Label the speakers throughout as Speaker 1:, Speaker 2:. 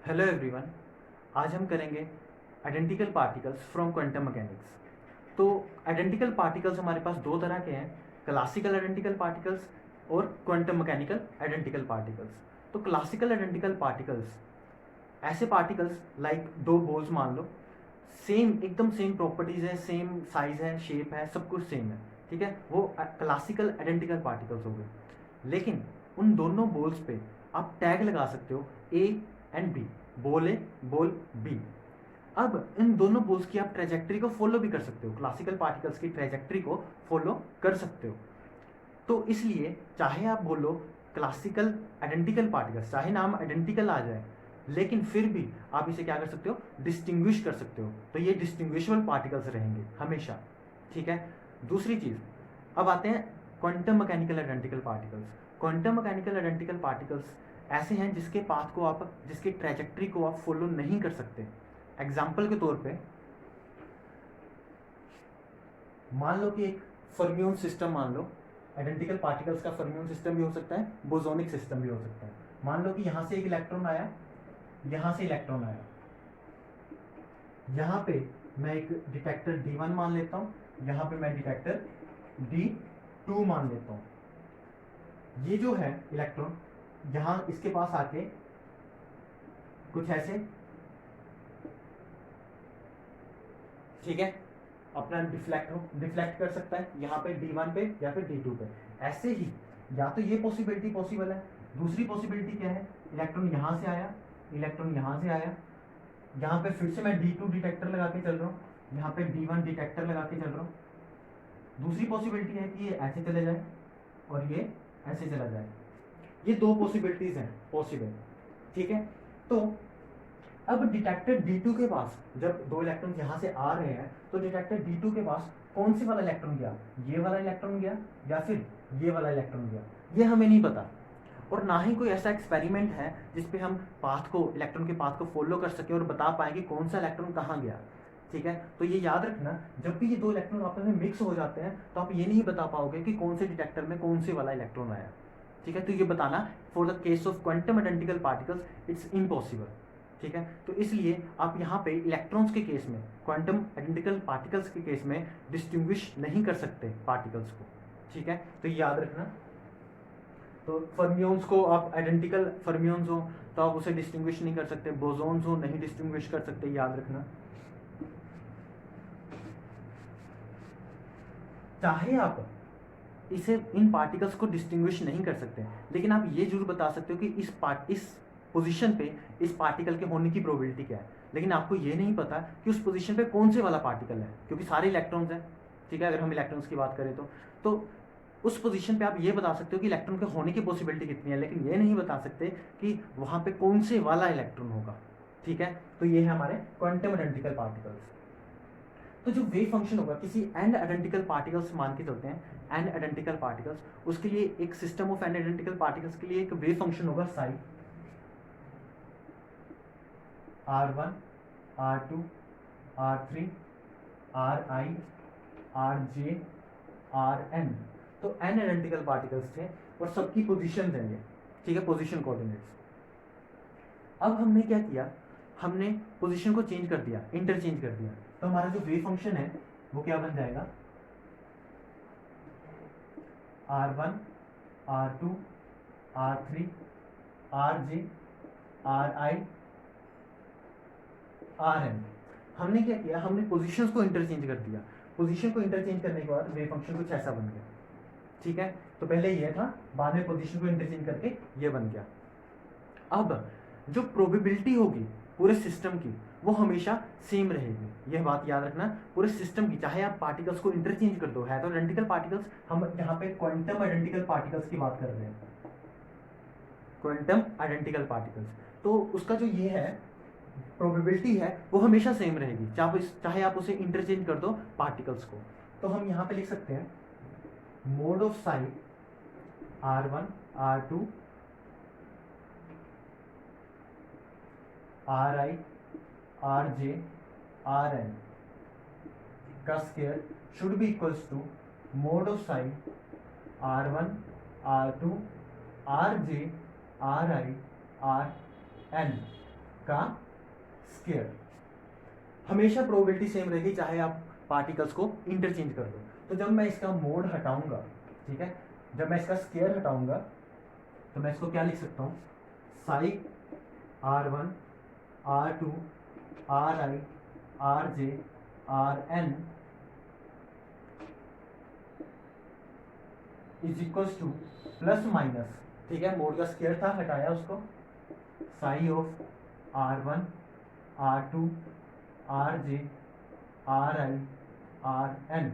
Speaker 1: Hello everyone. आज हम करेंगे identical particles from quantum mechanics. तो आइडेंटिकल पार्टिकल्स हमारे पास दो तरह के हैं, क्लासिकल आइडेंटिकल पार्टिकल्स और क्वांटम मैकेनिकल आइडेंटिकल पार्टिकल्स। तो क्लासिकल आइडेंटिकल पार्टिकल्स ऐसे पार्टिकल्स लाइक दो बोल्स मान लो, सेम एकदम सेम प्रॉपर्टीज़ है, सेम साइज है, शेप है, सब कुछ सेम है, ठीक है, वो क्लासिकल आइडेंटिकल पार्टिकल्स हो गए। लेकिन उन दोनों बोल्स पे आप टैग लगा सकते हो ए एंड बी, बोल ए बोल बी। अब इन दोनों बोल्स की आप ट्रेजेक्ट्री को फॉलो भी कर सकते हो, क्लासिकल पार्टिकल्स की ट्रेजेक्ट्री को फॉलो कर सकते हो। तो इसलिए चाहे आप बोलो क्लासिकल आइडेंटिकल पार्टिकल्स, चाहे नाम आइडेंटिकल आ जाए, लेकिन फिर भी आप इसे क्या कर सकते हो, डिस्टिंग्विश कर सकते हो। तो ये डिस्टिंग्विशेबल पार्टिकल्स रहेंगे हमेशा, ठीक है। दूसरी चीज़, अब आते हैं quantum mechanical identical particles. Quantum mechanical identical particles ऐसे हैं जिसके पाथ को आप, जिसकी ट्रेजेक्ट्री को आप फॉलो नहीं कर सकते। एग्जाम्पल के तौर पे मान लो कि एक फर्मियोन सिस्टम मान लो, आइडेंटिकल पार्टिकल्स का फर्मियोन सिस्टम भी हो सकता है, बोसोनिक सिस्टम भी हो सकता है। मान लो कि यहाँ से एक इलेक्ट्रॉन आया, यहाँ से इलेक्ट्रॉन आया, यहाँ पे मैं एक डिटेक्टर D1 मान लेता हूँ, यहाँ पे मैं डिटेक्टर D2 मान लेता हूँ। ये जो है इलेक्ट्रॉन यहाँ इसके पास आके कुछ ऐसे, ठीक है, अपना डिफ्लेक्ट कर सकता है यहाँ पे D1 पे या फिर D2 पे। ऐसे ही या तो ये पॉसिबिलिटी पॉसिबल है, दूसरी पॉसिबिलिटी क्या है, इलेक्ट्रॉन यहाँ से आया, इलेक्ट्रॉन यहाँ से आया, यहाँ पे फिर से मैं D2 डिटेक्टर लगा के चल रहा हूँ, यहाँ पे D1 डिटेक्टर लगा के चल रहा हूँ। दूसरी पॉसिबिलिटी है कि ये ऐसे चले जाए और ये ऐसे चला जाए। ये दो पॉसिबिलिटीज हैं पॉसिबल, ठीक है। तो अब डिटेक्टर D2 के पास जब दो इलेक्ट्रॉन यहाँ से आ रहे हैं, तो डिटेक्टर D2 के पास कौन सी वाला इलेक्ट्रॉन गया, ये वाला इलेक्ट्रॉन गया या फिर ये वाला इलेक्ट्रॉन गया, ये हमें नहीं पता। और ना ही कोई ऐसा एक्सपेरिमेंट है जिसपे हम पाथ को, इलेक्ट्रॉन के पाथ को फॉलो कर सके और बता पाए कि कौन सा इलेक्ट्रॉन कहाँ गया, ठीक है। तो ये याद रखना, जब भी ये दो इलेक्ट्रॉन आपस में मिक्स हो जाते हैं तो आप ये नहीं बता पाओगे कि कौन से डिटेक्टर में कौन से वाला इलेक्ट्रॉन आया, ठीक है। तो ये बताना for the case of quantum identical particles it's impossible, ठीक है। तो इसलिए आप यहाँ पे इलेक्ट्रॉन्स के केस में, क्वांटम आइडेंटिकल पार्टिकल्स के केस में डिस्टिंग्विश नहीं कर सकते पार्टिकल्स को, ठीक है। तो ये याद रखना। तो फर्मियोन्स को आप, आइडेंटिकल फर्मियोन्स हो तो आप उसे डिस्टिंग्विश नहीं कर सकते, बोसोन्स हो नहीं डिस्टिंग्विश कर सकते, याद रखना। चाहे आप इसे, इन पार्टिकल्स को डिस्टिंग्विश नहीं कर सकते, लेकिन आप ये जरूर बता सकते हो कि इस पोजीशन पे इस पार्टिकल के होने की प्रोबेबिलिटी क्या है। लेकिन आपको ये नहीं पता कि उस पोजीशन पे कौन से वाला पार्टिकल है, क्योंकि सारे इलेक्ट्रॉन्स हैं, ठीक है। अगर हम इलेक्ट्रॉन्स की बात करें तो उस पोजीशन पे आप ये बता सकते हो कि इलेक्ट्रॉन के होने की पॉसिबिलिटी कितनी है, लेकिन ये नहीं बता सकते कि वहाँ पे कौन से वाला इलेक्ट्रॉन होगा, ठीक है। तो ये है हमारे क्वांटम आइडेंटिकल पार्टिकल्स। तो जो वेव फंक्शन होगा किसी एंड आइडेंटिकल पार्टिकल्स मान के चलते हैं, एंड आइडेंटिकल पार्टिकल्स, उसके लिए एक system of and identical particles के लिए एक वेव फंक्शन होगा Sai R1 R2 R3 Ri Rj Rn। तो एन आइडेंटिकल पार्टिकल्स थे और सबकी पोजीशन है ये, ठीक है, पोजीशन कोऑर्डिनेट्स। अब हमने क्या किया, हमने पोजीशन को चेंज कर दिया, इंटरचेंज कर दिया। तो हमारा जो वेव फंक्शन है वो क्या बन जाएगा, R1 R2 R3 Rj Ri Rn। हमने क्या किया, हमने पोजीशंस को इंटरचेंज कर दिया। पोजीशन को इंटरचेंज करने के बाद वेव फंक्शन कुछ ऐसा बन गया, ठीक है। तो पहले ये था, बाद में पोजीशन को इंटरचेंज करके ये बन गया। अब जो प्रोबेबिलिटी होगी पूरे सिस्टम की वो हमेशा सेम रहेगी, यह बात याद रखना। पूरे सिस्टम की, चाहे आप पार्टिकल्स को इंटरचेंज कर दो, है तो आइडेंटिकल पार्टिकल्स, हम यहाँ पे क्वांटम आइडेंटिकल पार्टिकल्स की बात कर रहे हैं, क्वांटम आइडेंटिकल पार्टिकल्स। तो उसका जो ये है प्रोबेबिलिटी है वो हमेशा सेम रहेगी, चाहे आप उसे इंटरचेंज कर दो पार्टिकल्स को। तो हम यहाँ पे लिख सकते हैं mod of psi R1 R2 Ri Rj Rn का square should be equals to mod of psi R1 R2 Rj Ri Rn। का स्क्वायर। हमेशा प्रोबेबिलिटी सेम रहेगी चाहे आप पार्टिकल्स को इंटरचेंज कर दो। तो जब मैं इसका मोड हटाऊंगा, ठीक है, जब मैं इसका स्क्वायर हटाऊंगा तो मैं इसको क्या लिख सकता हूँ, Sai R1 R2 Ri Rj Rn is equals two plus minus, ठीक है, मोड का स्क्वायर था हटाया उसको, sigh of R1 R2 Rj Ri Rn।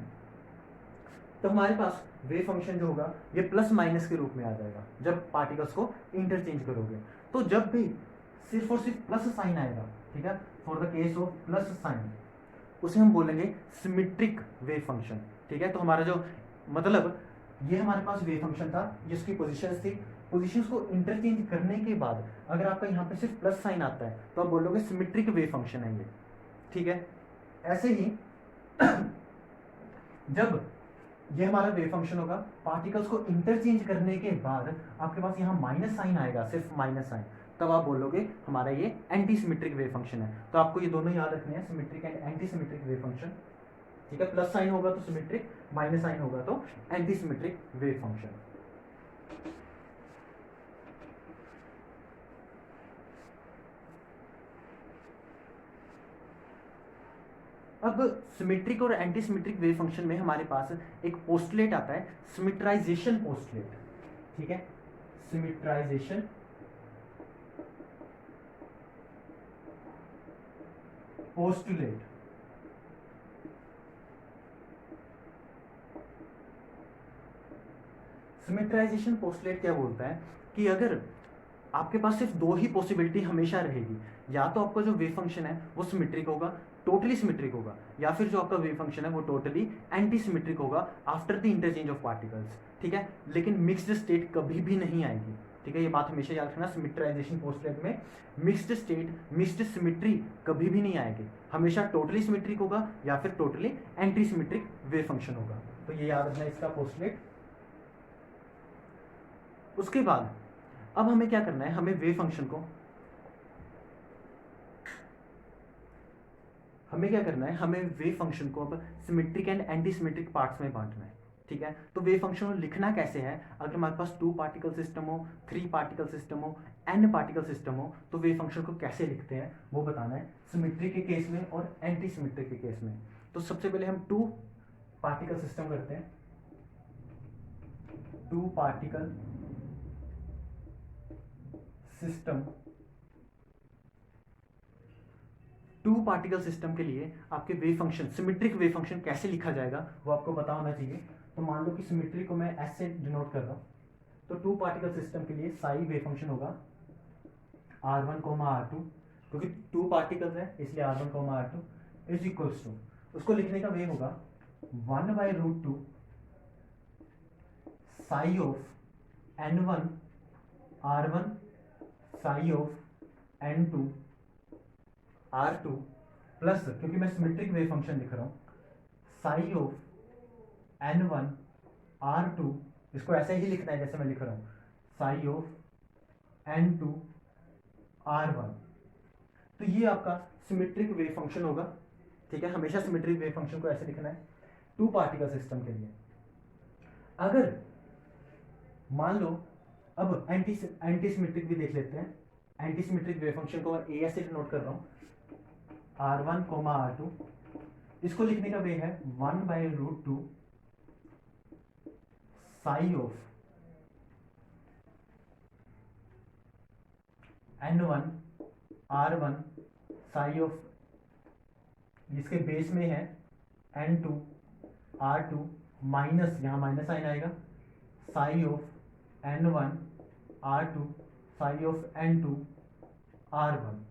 Speaker 1: तो हमारे पास वेव फंक्शन जो होगा ये प्लस माइनस के रूप में आ जाएगा जब पार्टिकल्स को इंटरचेंज करोगे। तो जब भी सिर्फ और सिर्फ प्लस साइन आएगा, ठीक है, for the case of plus sign, उसे हम बोलेंगे सिमेट्रिक वेव फंक्शन, ठीक है। तो हमारा जो मतलब ये हमारे पास वेव फंक्शन था, जिसकी पोजीशंस थी, पोजीशंस को इंटरचेंज करने के बाद अगर आपका यहाँ पे सिर्फ प्लस साइन आता है तो आप बोलोगे सिमेट्रिक वेव फंक्शन है ये, ठीक है। ऐसे ही जब ये हमारा वेव फंक्शन होगा, पार्टिकल्स को इंटरचेंज करने के बाद आपके पास यहाँ माइनस साइन आएगा, सिर्फ माइनस साइन, तब आप बोलोगे हमारा ये एंटी सिमेट्रिक वेव फंक्शन है। तो आपको ये दोनों याद रखने हैं, symmetric and anti symmetric wave function, ठीक है। प्लस साइन होगा तो सिमेट्रिक, माइनस साइन होगा तो एंटी सिमेट्रिक वेव फंक्शन। अब सिमेट्रिक और एंटी सिमेट्रिक वेव फंक्शन में हमारे पास एक पोस्टुलेट आता है, सिमेट्राइजेशन पोस्टुलेट, ठीक है, सिमेट्राइजेशन पोस्टुलेट। सिमेट्राइजेशन पोस्टुलेट क्या बोलता है कि अगर आपके पास सिर्फ दो ही पॉसिबिलिटी हमेशा रहेगी, या तो आपका जो वेव फंक्शन है वो सिमेट्रिक होगा, टोटली सिमेट्रिक होगा, या फिर जो आपका वेव फंक्शन है वो टोटली एंटी सिमेट्रिक होगा after the interchange of particles, ठीक है। लेकिन मिक्स्ड स्टेट कभी भी नहीं आएगी, ठीक है, ये बात हमेशा याद रखना। सिमेट्राइजेशन पोस्टुलेट में मिक्स्ड स्टेट, मिक्स्ड सिमेट्री कभी भी नहीं आएगी, हमेशा टोटली सिमेट्रिक होगा या फिर totally anti symmetric wave function होगा। तो ये याद रखना इसका पोस्टुलेट। उसके बाद अब हमें क्या करना है, हमें वेव फंक्शन को हमें वेव फंक्शन को अब symmetric and anti symmetric parts में बांटना है, ठीक है। तो वेव फंक्शन को लिखना कैसे है, अगर हमारे पास 2 पार्टिकल सिस्टम हो, 3 पार्टिकल सिस्टम हो, n पार्टिकल सिस्टम हो, तो वेव फंक्शन को कैसे लिखते हैं वो बताना है, सिमेट्रिक के केस में और एंटी सिमेट्रिक के केस में। तो सबसे पहले हम 2 पार्टिकल सिस्टम करते हैं, 2 पार्टिकल सिस्टम। 2 पार्टिकल सिस्टम के लिए आपके wave function, symmetric wave function कैसे लिखा जाएगा वो आपको पता होना चाहिए। तो मान लो कि सिमेट्रिक को मैं एस से डिनोट कर रहा हूँ, तो 2 पार्टिकल सिस्टम के लिए साई वेव फंक्शन होगा R1, R2, क्योंकि 2 पार्टिकल्स है इसलिए R1, R2 is equals to, उसको लिखने का वेव होगा 1/√2 psi of N1 R1 psi of N2 R2 plus, क्योंकि मैं सिमेट्रिक वेव फंक्शन लिख रहा हूँ, साई ऑफ N1 R2, इसको ऐसे ही लिखना है जैसे मैं लिख रहा हूँ, साई ऑफ N2 R1। तो ये आपका सिमेट्रिक वेव फंक्शन होगा, ठीक है, हमेशा सिमेट्रिक वेव फंक्शन को ऐसे लिखना है 2 पार्टिकल सिस्टम के लिए। अगर मान लो, अब एंटी सिमेट्रिक भी देख लेते हैं। एंटी सिमेट्रिक वेव फंक्शन को मैं ए से नोट कर रहा हूँ, R1, R2, इसको लिखने का वे है 1/√2 psi of N1 R1 psi of, जिसके बेस में है N2 R2 माइनस, यहाँ माइनस साइन आएगा, Sai of N1 R2 psi of N2 R1।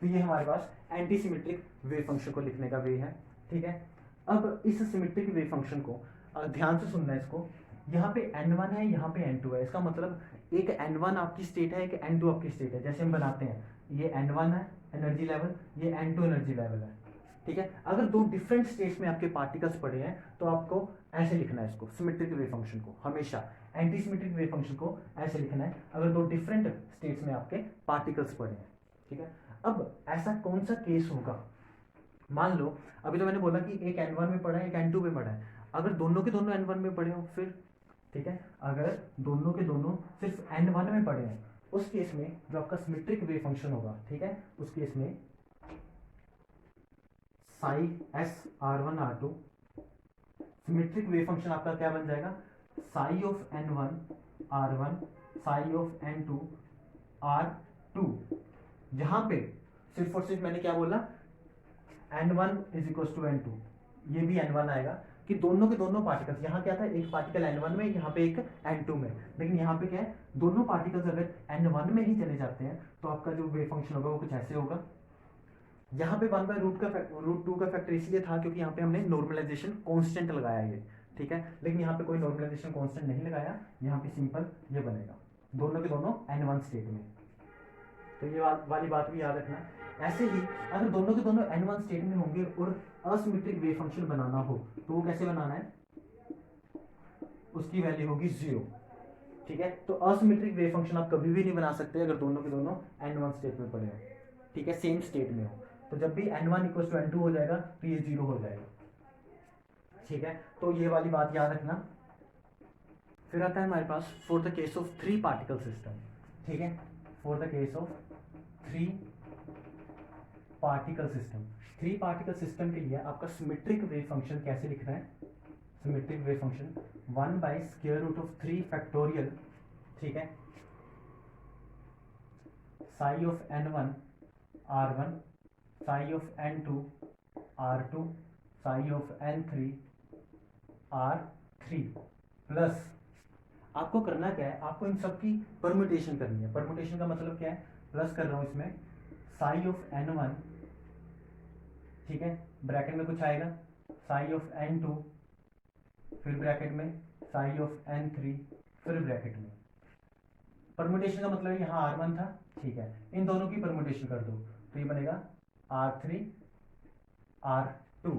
Speaker 1: तो ये हमारे पास एंटी सिमेट्रिक वेव फंक्शन को लिखने का वे है, ठीक है। अब इस सिमेट्रिक वेव फंक्शन को ध्यान से सुनना है, इसको यहाँ पे N1 है, यहाँ पे N2 है, इसका मतलब एक N1 आपकी स्टेट है, एक N2 आपकी स्टेट है। जैसे हम बनाते हैं, ये N1 है एनर्जी लेवल, ये N2 एनर्जी लेवल है, ठीक है। अगर 2 डिफरेंट स्टेट्स में आपके पार्टिकल्स पड़े हैं तो आपको ऐसे लिखना है इसको, सिमेट्रिक वेव फंक्शन को, हमेशा एंटी सिमेट्रिक वेव फंक्शन को ऐसे लिखना है अगर 2 डिफरेंट स्टेट्स में आपके पार्टिकल्स पड़े हैं, ठीक है। अब ऐसा कौन सा केस होगा, मान लो अभी तो मैंने बोला कि एक n1 में पढ़ा है एक n2 में पढ़ा है, अगर दोनों के दोनों n1 में पढ़े हो फिर, ठीक है, अगर दोनों के दोनों सिर्फ n1 में पढ़े हैं, उस केस में जो आपका सिमेट्रिक वेव फंक्शन होगा, ठीक है, उस केस में Sai S R1 R2, symmetric wave function आपका क्या बन जाएगा, psi of n1 R1 psi of n2 R2, जहां पे सिर्फ और सिर्फ मैंने क्या बोला, n1 is equal to n2, ये भी n1 आएगा कि दोनों के दोनों पार्टिकल्स, यहाँ क्या था, एक पार्टिकल n1 में, यहाँ पे एक n2 में, लेकिन यहाँ पे क्या है, दोनों पार्टिकल्स अगर n1 में ही चले जाते हैं तो आपका जो वेव फंक्शन होगा वो कुछ ऐसे होगा। यहाँ पे 1/√2 का फैक्टर इसलिए था क्योंकि यहाँ पे हमने नॉर्मलाइजेशन कांस्टेंट लगाया ये, ठीक है, लेकिन यहाँ पे कोई नॉर्मलाइजेशन कांस्टेंट नहीं लगाया, यहाँ पे सिंपल ये बनेगा दोनों के दोनों n1 स्टेट में। तो ये वाली बात भी याद रखना। ऐसे ही अगर दोनों के दोनों n1 स्टेट में होंगे और असिमेट्रिक वेव फंक्शन बनाना हो तो वो कैसे बनाना है, उसकी वैल्यू होगी 0, ठीक है। तो असिमेट्रिक वेव फंक्शन आप कभी भी नहीं बना सकते अगर दोनों के दोनों n1 स्टेट में पड़े हो, ठीक है, सेम स्टेट में हो। तो जब भी n1 इक्वल टू n2 हो जाएगा तो ये 0 हो जाएगा, ठीक है। तो ये वाली बात याद रखना। फिर आता है हमारे पास for the case of 3 particle system, ठीक है, for the case of 3 particle system. 3 particle system के लिए आपका सिमेट्रिक वेव फंक्शन कैसे लिखना है, सिमेट्रिक वेव फंक्शन 1/√3 फैक्टोरियल, ठीक है, psi of n1 R1 psi of n2 R2 psi of n3 R3 plus, आपको करना क्या है, आपको इन सब की परम्यूटेशन करनी है। परम्यूटेशन का मतलब क्या है, प्लस कर रहा हूं इसमें साई ऑफ n1, ठीक है, ब्रैकेट में कुछ आएगा साई ऑफ n2, फिर ब्रैकेट में साई ऑफ n3, फिर ब्रैकेट में। परम्यूटेशन का मतलब यहाँ R1 था, ठीक है, इन दोनों की परम्यूटेशन कर दो तो ये बनेगा R3 R2,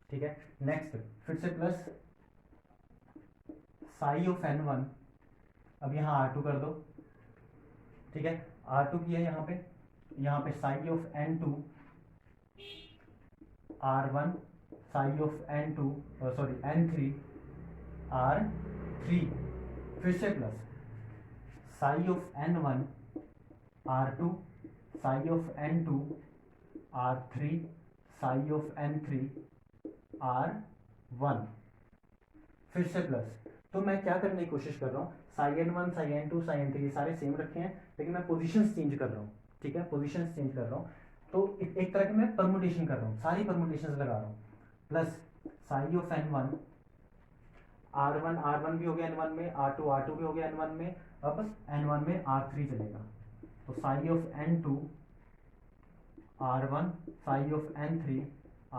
Speaker 1: ठीक है। नेक्स्ट फिर से प्लस साई ऑफ n1, अब यहाँ R2 कर दो, ठीक है, R2 किया यहाँ पे psi of n2 R1 psi of n2 sorry n3 R3, फिर से plus psi of n1 R2 psi of n2 R3 sigh of n3 R1, फिर से प्लस। तो मैं क्या करने की कोशिश कर रहा हूँ, Sai n1 Sai n2 Sai n3 ये सारे सेम रखे हैं, लेकिन मैं पोजीशंस चेंज कर रहा हूँ, ठीक है, पोजीशंस चेंज कर रहा हूँ। तो एक तरह के मैं परम्यूटेशन कर रहा हूँ, सारी परम्यूटेशंस लगा रहा हूँ। Plus psi of n1 R1 भी हो गया n1 में, R2 भी हो गया n1 में, अब n1 में R3 चलेगा, तो Sai of n2 R1 psi of n3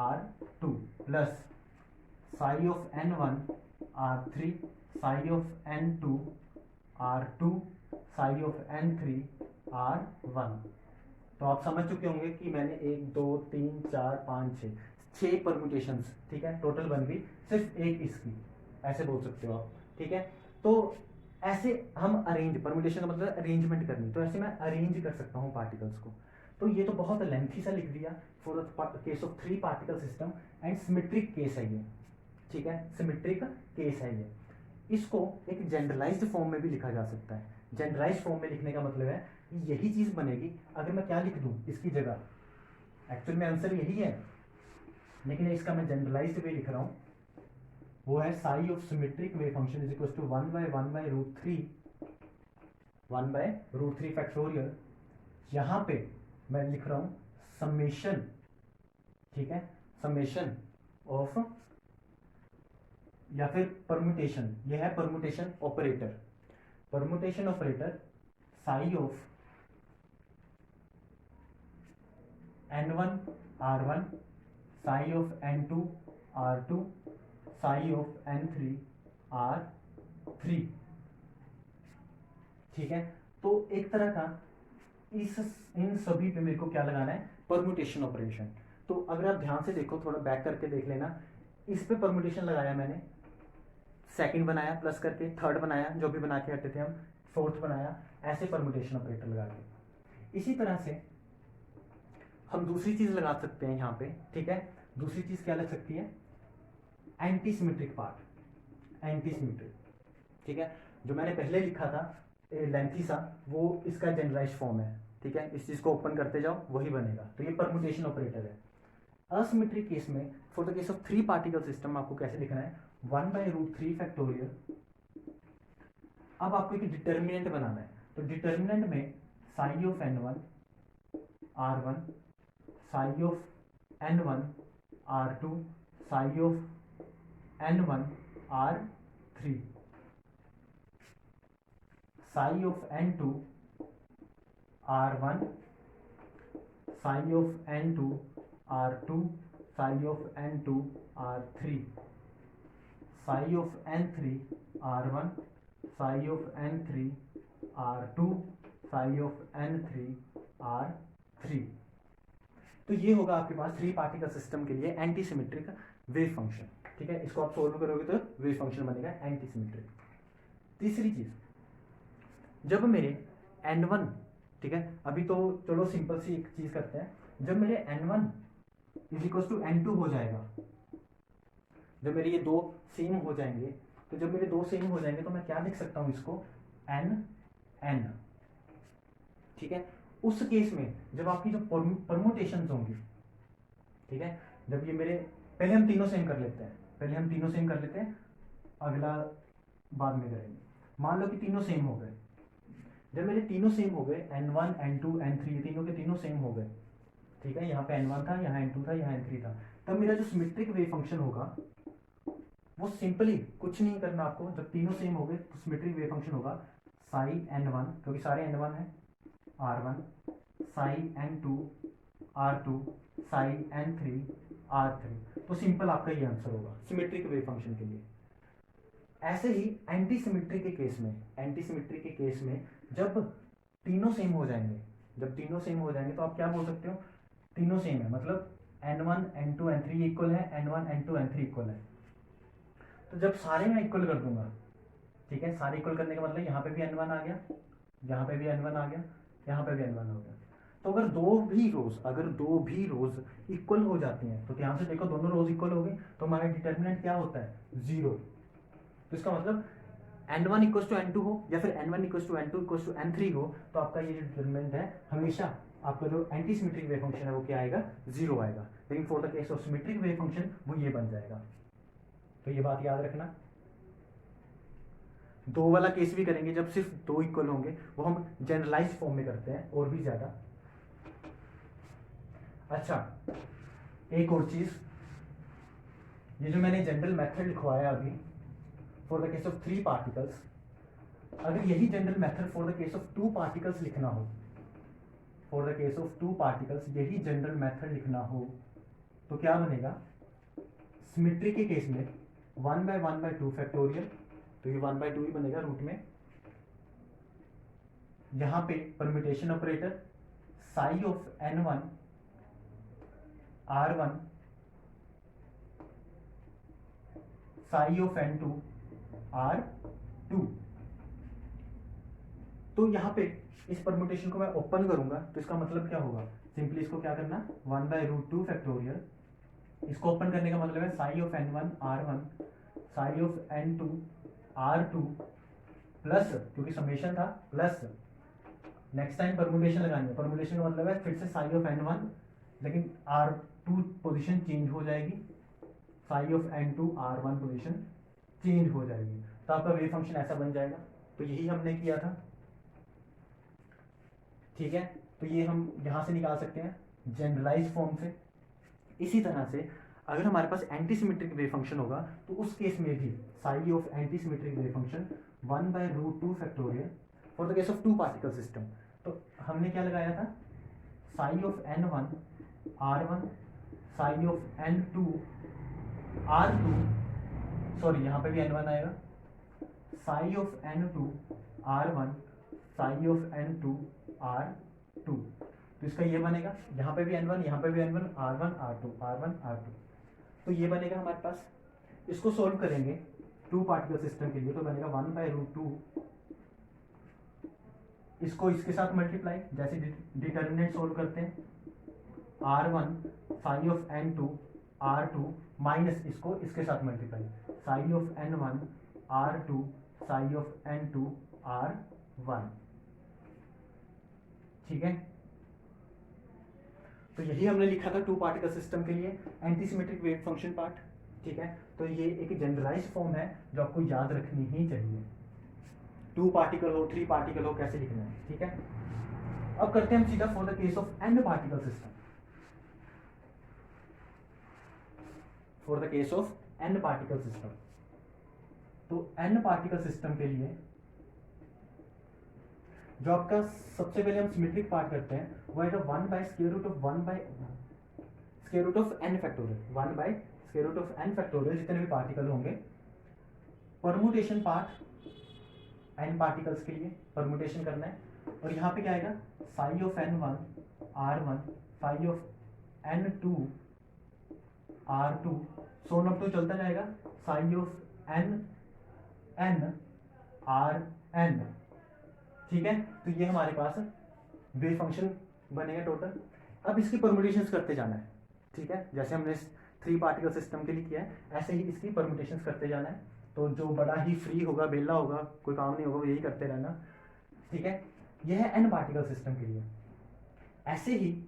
Speaker 1: R2 plus psi of n1 R3 Sai of n2 R2 psi of n3 R1। तो आप समझ चुके होंगे कि मैंने 1 2 3 4 5 6 परम्यूटेशंस, ठीक है, टोटल बन गई, सिर्फ एक इसकी, ऐसे बोल सकते हो आप, ठीक है। तो ऐसे हम अरेंज, परम्यूटेशन का मतलब अरेंजमेंट करनी, तो ऐसे मैं अरेंज कर सकता हूँ पार्टिकल्स को। तो ये तो बहुत लेंथी सा लिख दिया for the case of 3 particle system and symmetric case है ये, ठीक है, सिमेट्रिक केस है ये। इसको एक जनरलाइज्ड फॉर्म में भी लिखा जा सकता है। जनरलाइज्ड फॉर्म में लिखने का मतलब है यही चीज बनेगी अगर मैं क्या लिख दूं इसकी जगह, एक्चुअल में आंसर यही है, लेकिन इसका मैं जनरलाइज्ड वे लिख रहा हूं, वो है psi of symmetric wave function is equal to 1/√3 factorial. यहां पे मैं लिख रहा हूं समेशन, ठीक है, समेशन ऑफ, या फिर परम्यूटेशन, ये है permutation operator, permutation operator Sai of n1 R1 psi of n2 R2 psi of n3 R3, ठीक है। तो एक तरह का इन सभी पे मेरे को क्या लगाना है, परम्यूटेशन ऑपरेशन। तो अगर आप ध्यान से देखो, थोड़ा बैक करके देख लेना, इस पे परम्यूटेशन लगाया मैंने, सेकंड बनाया प्लस करके, थर्ड बनाया जो भी बना के हटते थे हम, फोर्थ बनाया, ऐसे परम्यूटेशन ऑपरेटर लगा के। इसी तरह से हम दूसरी चीज लगा सकते हैं यहाँ पे, ठीक है। दूसरी चीज क्या लग सकती है, anti symmetric part, anti symmetric, ठीक है। जो मैंने पहले लिखा था लेंथी सा, वो इसका जनरलाइज फॉर्म है, ठीक है। इस चीज को ओपन करते जाओ वही बनेगा, तो ये परमुटेशन ऑपरेटर है। असिमेट्रिक केस में for the case of 3 particle system आपको कैसे लिखना है, 1/√3 फैक्टोरियल। अब आपको एक डिटर्मिनेंट बनाना है, तो डिटर्मिनेंट में Sai of n1 r1, psi of n1 r2, psi of n1 r3, Sai of n2 r1, psi of n2 r2, psi of n2 r3, sigh of n3 r1, psi of n3 r2, psi of n3 r3। तो ये होगा आपके पास 3 particle system के लिए anti symmetric wave function, ठीक है। इसको आप सोल्व करोगे तो वेव फंक्शन बनेगा एंटी सिमेट्रिक। तीसरी चीज, जब मेरे n1, ठीक है, अभी तो चलो सिंपल सी एक चीज करते हैं, जब मेरे n1 is equal to n2 हो जाएगा, जब मेरे ये दो सेम हो जाएंगे, तो जब मेरे दो सेम हो जाएंगे तो मैं क्या लिख सकता हूं इसको, n, ठीक है। उस केस में जब आपकी जो परमुटेशंस होंगी, ठीक है, जब ये मेरे, पहले हम तीनों सेम कर लेते हैं, पहले हम तीनों सेम कर लेते हैं, अगला बाद में करेंगे। मान लो कि तीनों सेम हो गए, जब मेरे तीनों सेम हो गए, n1 n2 n3, ये तीनों के तीनों सेम हो गए, ठीक है। यहाँ पे n1 था, यहाँ n2 था, यहाँ n3 था, तब मेरा जो सिमेट्रिक वेव फंक्शन होगा वो सिंपली कुछ नहीं करना आपको, जब तीनों सेम हो गए तो सिमेट्रिक वेव फंक्शन होगा साई n1, क्योंकि सारे n1 है, r1, Sai n2 r2, Sai n3 r3। तो सिंपल आपका ये आंसर होगा सिमेट्रिक वेव फंक्शन के लिए। ऐसे ही एंटी सिमेट्री के केस में, एंटी सिमेट्री के केस में जब तीनों सेम हो जाएंगे, जब तीनों सेम हो जाएंगे तो आप क्या बोल सकते हो, तीनों सेम है, मतलब n1 n2 n3 इक्वल है, n1 n2 n3 इक्वल है। तो जब सारे मैं इक्वल कर दूंगा, ठीक है, सारे इक्वल करने का मतलब यहाँ पे भी n1 आ गया, यहाँ पे भी n1 आ गया, यहाँ पे भी n1 हो गया। तो अगर दो भी रोज इक्वल हो जाती हैं, तो ध्यान से देखो दोनों रोज इक्वल हो गई, तो हमारा डिटर्मिनेंट क्या होता है, 0। तो इसका मतलब n1 इक्वल टू n2 हो या फिर n1 equal to n2 equal to n3 हो, तो आपका ये जो डिटर्मिनेंट है हमेशा आपका जो एंटी सिमेट्रिक वेव फंक्शन है वो क्या आएगा, 0 आएगा। लेकिन for the case of symmetric wave function वो ये बन जाएगा। तो ये बात याद रखना। दो वाला केस भी करेंगे जब सिर्फ दो इक्वल होंगे, वो हम जनरलाइज फॉर्म में करते हैं और भी ज्यादा। अच्छा, एक और चीज, ये जो मैंने जनरल मेथड लिखवाया अभी for the case of 3 particles, अगर यही general method for the case of 2 particles लिखना हो, for the case of 2 particles यही जनरल मेथड लिखना हो, तो क्या बनेगा, सिमेट्री के केस में 1/1/2 फैक्टोरियल, तो ये 1/2 ही बनेगा रूट में। यहां पे permutation operator Sai of n1 r1, psi of n2 r2। तो यहां पे इस परम्यूटेशन को मैं ओपन करूंगा, तो इसका मतलब क्या होगा, सिंपली इसको क्या करना, 1/√2 फैक्टोरियल, इसको ओपन करने का मतलब है psi of n1 r1, psi of n2 r2 plus, क्योंकि समेशन था, प्लस नेक्स्ट टाइम परम्यूटेशन लगानी है, परम्यूटेशन का मतलब है फिर से साई ऑफ n1, लेकिन r2 पोजीशन चेंज हो जाएगी, Sai of n2 r1 position change हो जाएगी, तो आपका वेव फंक्शन ऐसा बन जाएगा। तो यही हमने किया था, ठीक है। तो ये हम यहां से निकाल सकते हैं जनरलाइज फॉर्म से। इसी तरह से अगर हमारे पास एंटी सिमेट्रिक वेव फंक्शन होगा, तो उस केस में भी sigh of anti symmetric wave function 1/√2 factorial for the case of 2 particle system. तो हमने क्या लगाया था, Sai of n1 r1, psi of n2 r2, sorry यहाँ पे भी n1 आएगा, Sai of n2 r1, psi of n2 r2। तो इसका ये बनेगा, यहाँ पे भी n1, यहाँ पे भी n1, r1 r2, r1 r2। तो ये बनेगा हमारे पास। इसको सोल्व करेंगे 2 पार्टिकल सिस्टम के लिए, तो बनेगा 1/√2, इसको इसके साथ मल्टीप्लाई, जैसे डिटर्मिनेंट सोल्व करते हैं, R1 psi of N2 R2 minus इसको इसके साथ multiply psi of N1 R2 psi of N2 R1, ठीक है। तो यही हमने लिखा था टू पार्टिकल सिस्टम के लिए anti symmetric wave function part, ठीक है। तो ये एक जनरलाइज फॉर्म है जो आपको याद रखनी ही चाहिए। टू पार्टिकल हो, थ्री पार्टिकल हो, कैसे लिखना है, ठीक है। अब करते हैं हम सीधा for the case of n particle system. For the case of n particle system, तो एन पार्टिकल सिस्टम के लिए जो आपका सबसे पहले हम सिमेट्रिक पार्ट करते हैं वो है 1 by square root of 1 by square root of n factorial, 1 by square root of n factorial जितने भी पार्टिकल होंगे। परमुटेशन पार्ट n पार्टिकल्स के लिए परमुटेशन करना है, और यहाँ पे क्या आएगा psi of n1 r1 psi of n2 r2 सो न तो चलता जाएगा psi ऑफ n rn, ठीक है। तो ये हमारे पास वेव फंक्शन बनेगा टोटल। अब इसकी परमुटेशंस करते जाना है, ठीक है। जैसे हमने थ्री पार्टिकल सिस्टम के लिए किया है ऐसे ही इसकी परमुटेशंस करते जाना है। तो जो बड़ा ही फ्री होगा, बेला होगा, कोई काम नहीं होगा, वो यही करते रहना, ठीक है। यह है एन पार्टिकल सिस्टम के लिए। ऐसे ही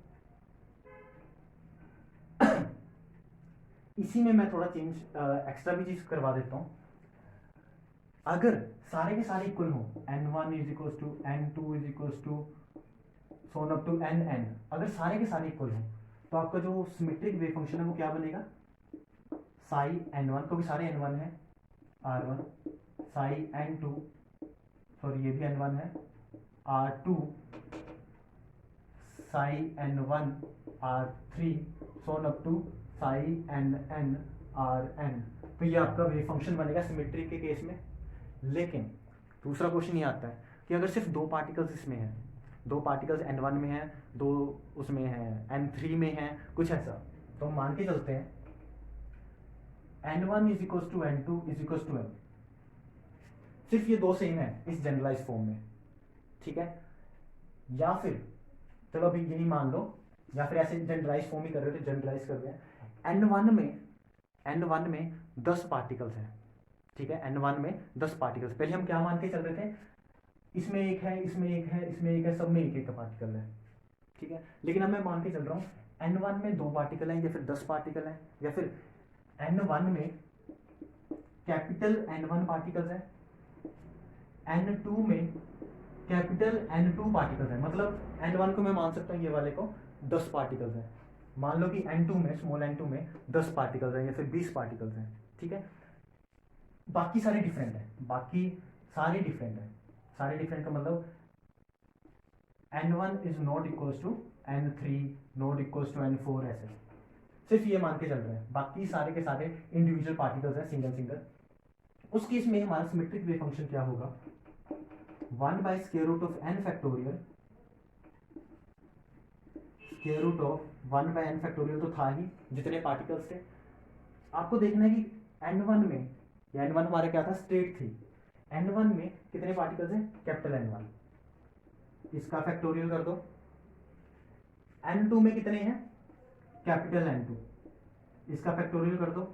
Speaker 1: इसी में मैं थोड़ा चेंज एक्स्ट्रा भी चीज करवा देता हूं। अगर सारे के सारे इक्वल हो n1 is equal to n2 is equal to so on up to nn, अगर सारे के सारे इक्वल हो तो आपका जो सिमेट्रिक वेव फंक्शन है वो क्या बनेगा साई n1, क्योंकि सारे n1 है r1, साई n2, सॉरी ये भी n1 है, r2 psi n1 r3 so on up to psi nn rn। तो ये आपका वेव फंक्शन बनेगा सिमेट्रिक के केस में। लेकिन दूसरा क्वेश्चन ये आता है कि अगर सिर्फ दो पार्टिकल्स इसमें हैं, दो पार्टिकल्स n1 में हैं, दो उसमें हैं n3 में हैं, कुछ ऐसा, तो हम मान के चलते हैं n1 is equal to n2 is equal to n, सिर्फ ये दो सेम है इस जनरलाइज फॉर्म में, ठीक है। या फिर चलो अभी यही मान लो, या फिर ऐसे जनरलाइज फॉर्म ही कर रहे थे, जनरलाइज कर रहे हैं। n1 में 10 पार्टिकल्स हैं, ठीक है। n1 में 10 पार्टिकल्स, पहले हम क्या मान के चल रहे थे, इसमें एक है, इसमें एक है, इसमें एक है, सब में एक एक पार्टिकल है, ठीक है। लेकिन अब मैं मान के चल रहा हूँ n1 में 2 पार्टिकल हैं, या फिर 10 पार्टिकल हैं, या फिर n1 में कैपिटल n1 पार्टिकल्स है, n2 में कैपिटल n2 पार्टिकल्स है। मतलब n1 को मैं मान सकता हूँ ये वाले को 10 पार्टिकल्स हैं, मान लो कि n2 में, स्मॉल n2 में 10 पार्टिकल्स हैं या फिर 20 पार्टिकल्स हैं, ठीक है। बाकी सारे डिफरेंट है, बाकी सारे डिफरेंट है, सारे डिफरेंट का मतलब n1 is not equals to n3 not equals to n4, ऐसे सिर्फ ये मान के चल रहे हैं। बाकी सारे के सारे इंडिविजुअल पार्टिकल्स हैं, सिंगल सिंगल। उस केस में हमारा सिमेट्रिक वेव फंक्शन क्या होगा 1 by square root of n factorial, square root of 1 by n factorial तो था ही, जितने पार्टिकल्स थे। आपको देखना है कि n1 में, या n1 हमारा क्या था, स्टेट थी, n1 में कितने पार्टिकल्स हैं, कैपिटल n1, इसका फैक्टोरियल कर दो। n2 में कितने हैं, कैपिटल n2, इसका फैक्टोरियल कर दो।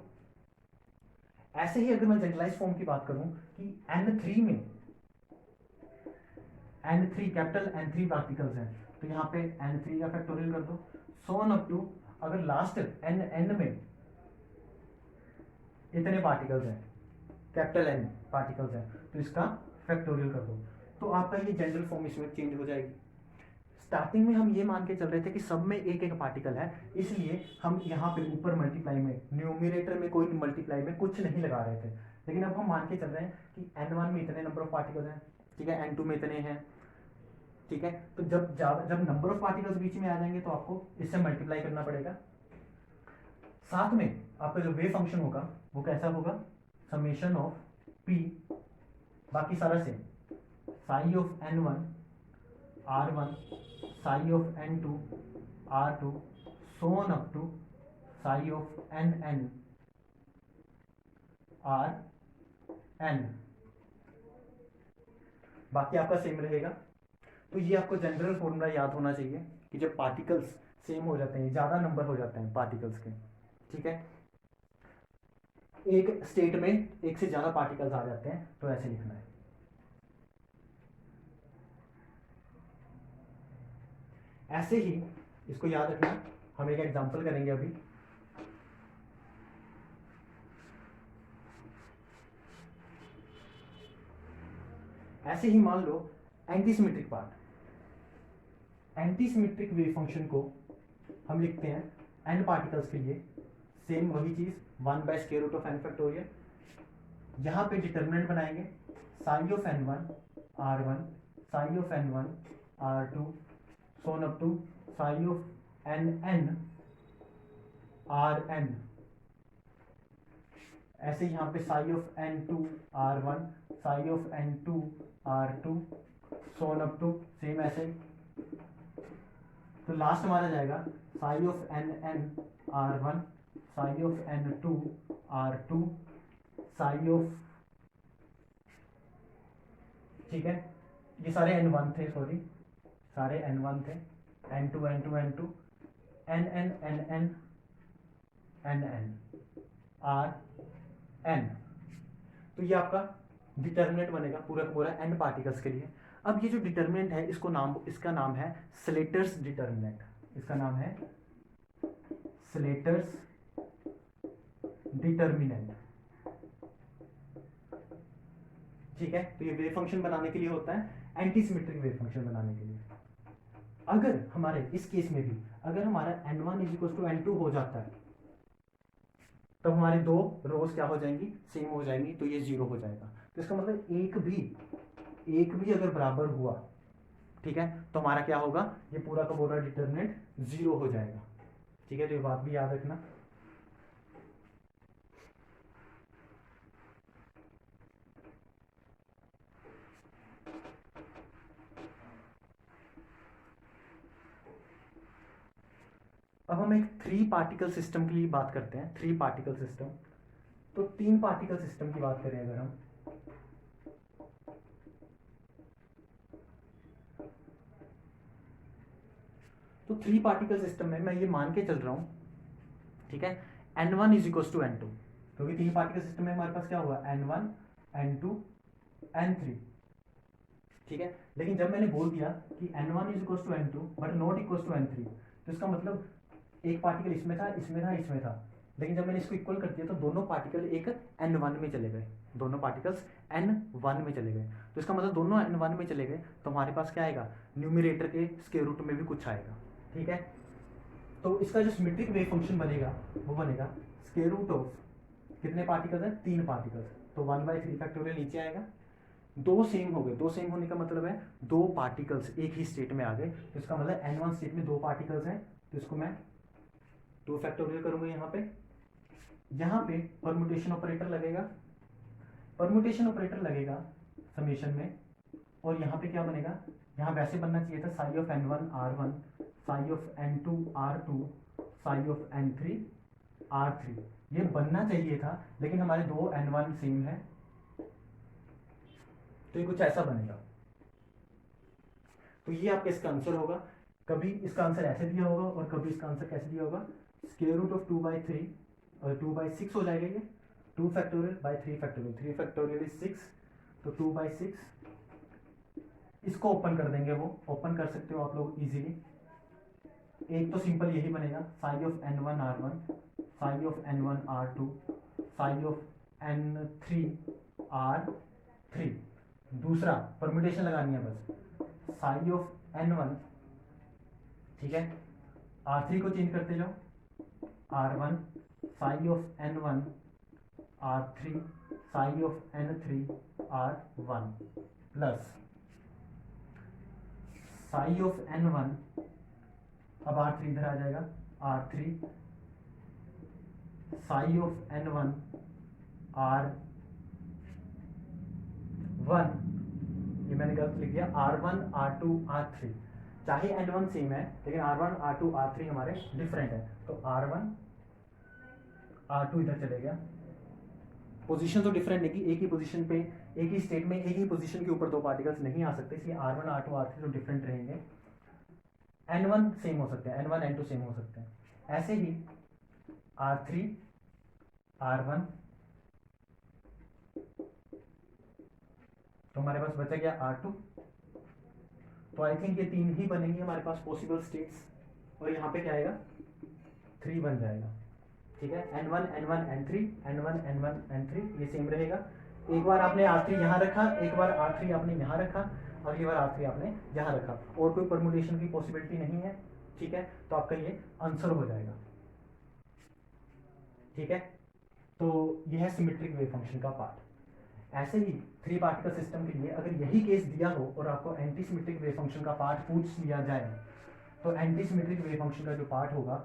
Speaker 1: ऐसे ही अगर मैं जनरलाइज फॉर्म की बात करूं कि n3 में n3 कैपिटल n3 पार्टिकल्स हैं, तो यहाँ पे n3 का फैक्टोरियल कर दो, सो ऑन अप टू, अगर लास्ट n में इतने पार्टिकल्स हैं, कैपिटल n पार्टिकल्स हैं, तो इसका फैक्टोरियल कर दो। तो आपका ये जनरल फॉर्म इसमें चेंज हो जाएगी। स्टार्टिंग में हम ये मान के चल रहे थे कि सब में एक एक पार्टिकल है, इसलिए हम यहाँ पे ऊपर मल्टीप्लाई में, न्यूमिनेटर में कोई मल्टीप्लाई में कुछ नहीं लगा रहे थे। लेकिन अब हम मान के चल रहे हैं कि n1 में इतने नंबर ऑफ पार्टिकल्स हैं, ठीक है, n2 में इतने हैं, ठीक है। तो जब नंबर ऑफ पार्टिकल्स बीच में आ जाएंगे तो आपको इससे मल्टीप्लाई करना पड़ेगा। साथ में आपका जो वेव फंक्शन होगा वो कैसा होगा, समेशन ऑफ p, बाकी सारा same, Sai of n1 r1 psi of n2 r2 so on up to Sai of nn rn, बाकी आपका सेम रहेगा। तो ये आपको जनरल फॉर्मूला याद होना चाहिए कि जब पार्टिकल्स सेम हो जाते हैं, ज़्यादा नंबर हो जाते हैं पार्टिकल्स के, ठीक है। एक स्टेट में एक से ज़्यादा पार्टिकल्स आ जाते हैं, तो ऐसे लिखना है। ऐसे ही इसको याद रखना, हम एक एग्जांपल करेंगे अभी। ऐसे ही मान लो antisymmetric part, antisymmetric wave function को हम लिखते हैं n पार्टिकल्स के लिए, सेम वही चीज 1/√n। यहाँ पे डिटर्मिनेंट बनाएंगे psi of n1 r1, psi of n1 r2, so on up to psi of nn rn। ऐसे यहाँ पे psi of n2 r1, psi of n2 r2, so on up to same ऐसे। तो लास्ट हमारा जाएगा psi of nn r1, psi of n2 r2, psi of, ठीक है, ये सारे n1 थे, सॉरी सारे n1 थे, n2 n2 n2 nn nn nn r n। तो ये आपका डिटर्मिनेंट बनेगा पूरा का पूरा n पार्टिकल्स के लिए। अब ये जो डिटर्मिनेंट है इसका नाम है स्लेटर्स डिटर्मिनेंट, इसका नाम है स्लेटर्स डिटर्मिनेंट, ठीक है। तो ये वेव फंक्शन बनाने के लिए होता है, एंटीसिमेट्रिक वेव फंक्शन बनाने के लिए। अगर हमारे इस केस में भी अगर हमारा n1 = n2 हो जाता है, तो हमारी दो रोज क्या हो जाएंगी, सेम हो जाएंगी, तो ये 0 हो जाएगा। तो इसका मतलब एक भी अगर बराबर हुआ, ठीक है, तो हमारा क्या होगा, ये पूरा का पूरा डिटर्मिनेंट 0 हो जाएगा, ठीक है। तो ये बात भी याद रखना। अब हम एक 3 पार्टिकल सिस्टम के लिए बात करते हैं, 3 पार्टिकल सिस्टम। तो 3 पार्टिकल सिस्टम की बात करें अगर हम, तो 3 पार्टिकल सिस्टम में मैं ये मान के चल रहा हूं, ठीक है, n1 = n2, क्योंकि 3 पार्टिकल सिस्टम में हमारे पास क्या हुआ, n1 n2 n3, ठीक है। लेकिन जब मैंने बोल दिया कि n1 = n2 but not equal to n3, तो इसका मतलब एक पार्टिकल इसमें था, इसमें था, इसमें था, लेकिन जब मैंने इसको इक्वल कर दिया तो दोनों पार्टिकल एक n1 में चले गए, दोनों पार्टिकल्स n1 में चले गए। तो इसका मतलब दोनों n1 में चले गए, तो हमारे पास क्या आएगा, न्यूमरेटर के स्क्वायर रूट में भी कुछ आएगा, ठीक है। तो इसका जो सिमेट्रिक वेव फंक्शन बनेगा वो बनेगा स्क्वायर रूट ऑफ, कितने पार्टिकल्स हैं, 3 पार्टिकल्स, तो 1/3 फैक्टोरियल नीचे आएगा। दो सेम हो गए, दो सेम होने का मतलब है दो पार्टिकल्स एक ही स्टेट में आ गए, तो इसका मतलब n1 स्टेट में 2 पार्टिकल्स हैं, तो इसको मैं 2 फैक्टोरियल करूंगा। यहाँ पे परम्यूटेशन ऑपरेटर लगेगा, परम्यूटेशन ऑपरेटर लगेगा समेशन में, और यहाँ पे क्या बनेगा, यहाँ वैसे बनना चाहिए था Sai of n1 r1, psi of n2 r2, psi of n3 r3, ये बनना चाहिए था, लेकिन हमारे दो n1 सेम है, तो ये कुछ ऐसा बनेगा। तो ये आपका इसका आंसर होगा। कभी इसका आंसर ऐसे दिया होगा और कभी इसका आंसर कैसे दिया होगा, स्क्वायर रूट ऑफ 2/3 और 2/6 हो जाएगा ये, 2 factorial by 3 factorial, 3 factorial is 6, तो 2/6। इसको ओपन कर देंगे, वो ओपन कर सकते हो आप लोग इजीली। एक तो सिंपल यही बनेगा Sai of n1 r1, psi of n1 r2, psi of n3 r3। दूसरा परम्यूटेशन लगानी है बस, साई ऑफ n1, ठीक है, r3 को चेंज करते जाओ, r1, psi of n1 r3, sigh of n3 r1, plus psi of n1, अब r3 इधर आ जाएगा, r3 Sai of n1 r1, ये मैंने गलत लिख दिया, r1 r2 r3, चाहे n1 सेम है लेकिन r1 r2 r3 हमारे डिफरेंट है, तो r1 r2 इधर चले गया, पोजीशन तो डिफरेंट है कि एक ही पोजीशन पे एक ही स्टेट में एक ही पोजीशन के ऊपर दो पार्टिकल्स नहीं आ सकते, इसलिए r1 r2 r3 तो डिफरेंट रहेंगे। N1 सेम हो सकते हैं, N1 N2 सेम हो सकते हैं। ऐसे ही R3 R1, तो हमारे पास बचा गया R2। तो आई थिंक ये 3 ही बनेंगे हमारे पास पॉसिबल स्टेट्स, और यहाँ पे क्या आएगा 3 बन जाएगा। ठीक है, N1 N1 N3 N1 N1 N3 ये सेम रहेगा। एक बार आपने R3 यहाँ रखा, एक बार R3 आपने यहाँ रखा, अगली बार R3 आपने यहाँ रखा, और कोई परमुटेशन की पॉसिबिलिटी नहीं है। ठीक है, तो आपका ये आंसर हो जाएगा। ठीक है, तो ये है सिमेट्रिक वेव फंक्शन का पार्ट। ऐसे ही 3 पार्टिकल सिस्टम के लिए अगर यही केस दिया हो और आपको एंटी सिमेट्रिक वेव फंक्शन का पार्ट पूछ लिया जाए, तो एंटी सिमेट्रिक वेव फंक्शन का जो पार्ट होगा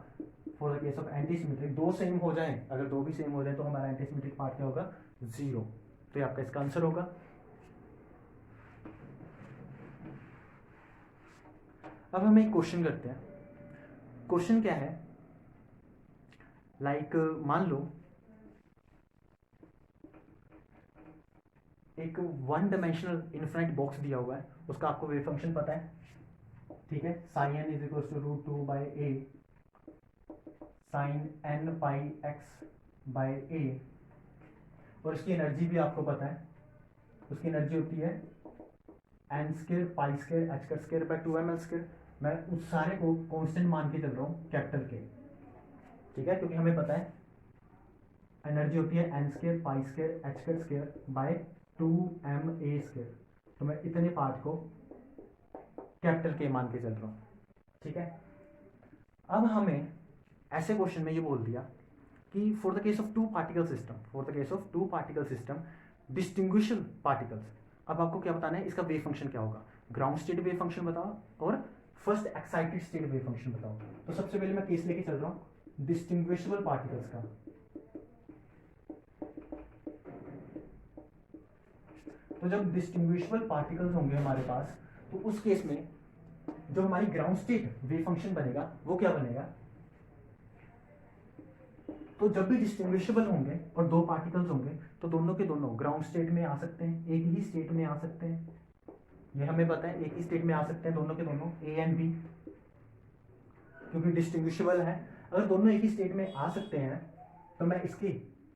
Speaker 1: for the case of anti symmetric, 2 same हो जाए, अगर 2 भी सेम हो जाए तो हमारा एंटी सिमेट्रिक पार्ट क्या होगा 0। तो ये आपका इसका आंसर होगा। अब हम एक क्वेश्चन करते हैं। क्वेश्चन क्या है, लाइक मान लो एक 1 डायमेंशनल इनफाइनाइट बॉक्स दिया हुआ है, उसका आपको वेव फंक्शन पता है। ठीक है, sine n is equal to root 2 by A sine n pi x by A, और इसकी एनर्जी भी आपको पता है। उसकी एनर्जी होती है n square pi square h का स्क्वायर बाई 2ml स्क्वायर। मैं उस सारे को कांस्टेंट मान के चल रहा हूँ कैपिटल के। ठीक है, क्योंकि हमें पता है एनर्जी होती है n square pi square h का स्क्वायर बाई 2ma स्क्वायर। तो मैं इतने पार्ट को कैपिटल के मान के चल रहा हूँ। ठीक है, अब हमें ऐसे क्वेश्चन में ये बोल दिया कि for the case of 2 particle system, for the case of 2 particle system distinguishable particles, अब आपको क्या बताना है, इसका वेव फंक्शन क्या होगा। ग्राउंड स्टेट वेव फंक्शन बताओ और first excited state wave function बताओ। तो सबसे पहले मैं केस लेके चल रहा हूँ डिस्टिंग्विशेबल पार्टिकल्स का। तो जब डिस्टिंग्विशेबल पार्टिकल्स होंगे हमारे पास, तो उस केस में जो हमारी ग्राउंड स्टेट वेव फंक्शन बनेगा वो क्या बनेगा। तो जब भी डिस्टिंग्विशेबल होंगे और 2 पार्टिकल्स होंगे, तो दोनों के दोनों ग्राउंड स्टेट में आ सकते हैं, एक ही स्टेट में आ सकते हैं। ये हमें पता है, एक ही स्टेट में आ सकते हैं दोनों के दोनों ए एंड बी, क्योंकि डिस्टिंग्विशेबल है। अगर दोनों एक ही स्टेट में आ सकते हैं, तो मैं इसकी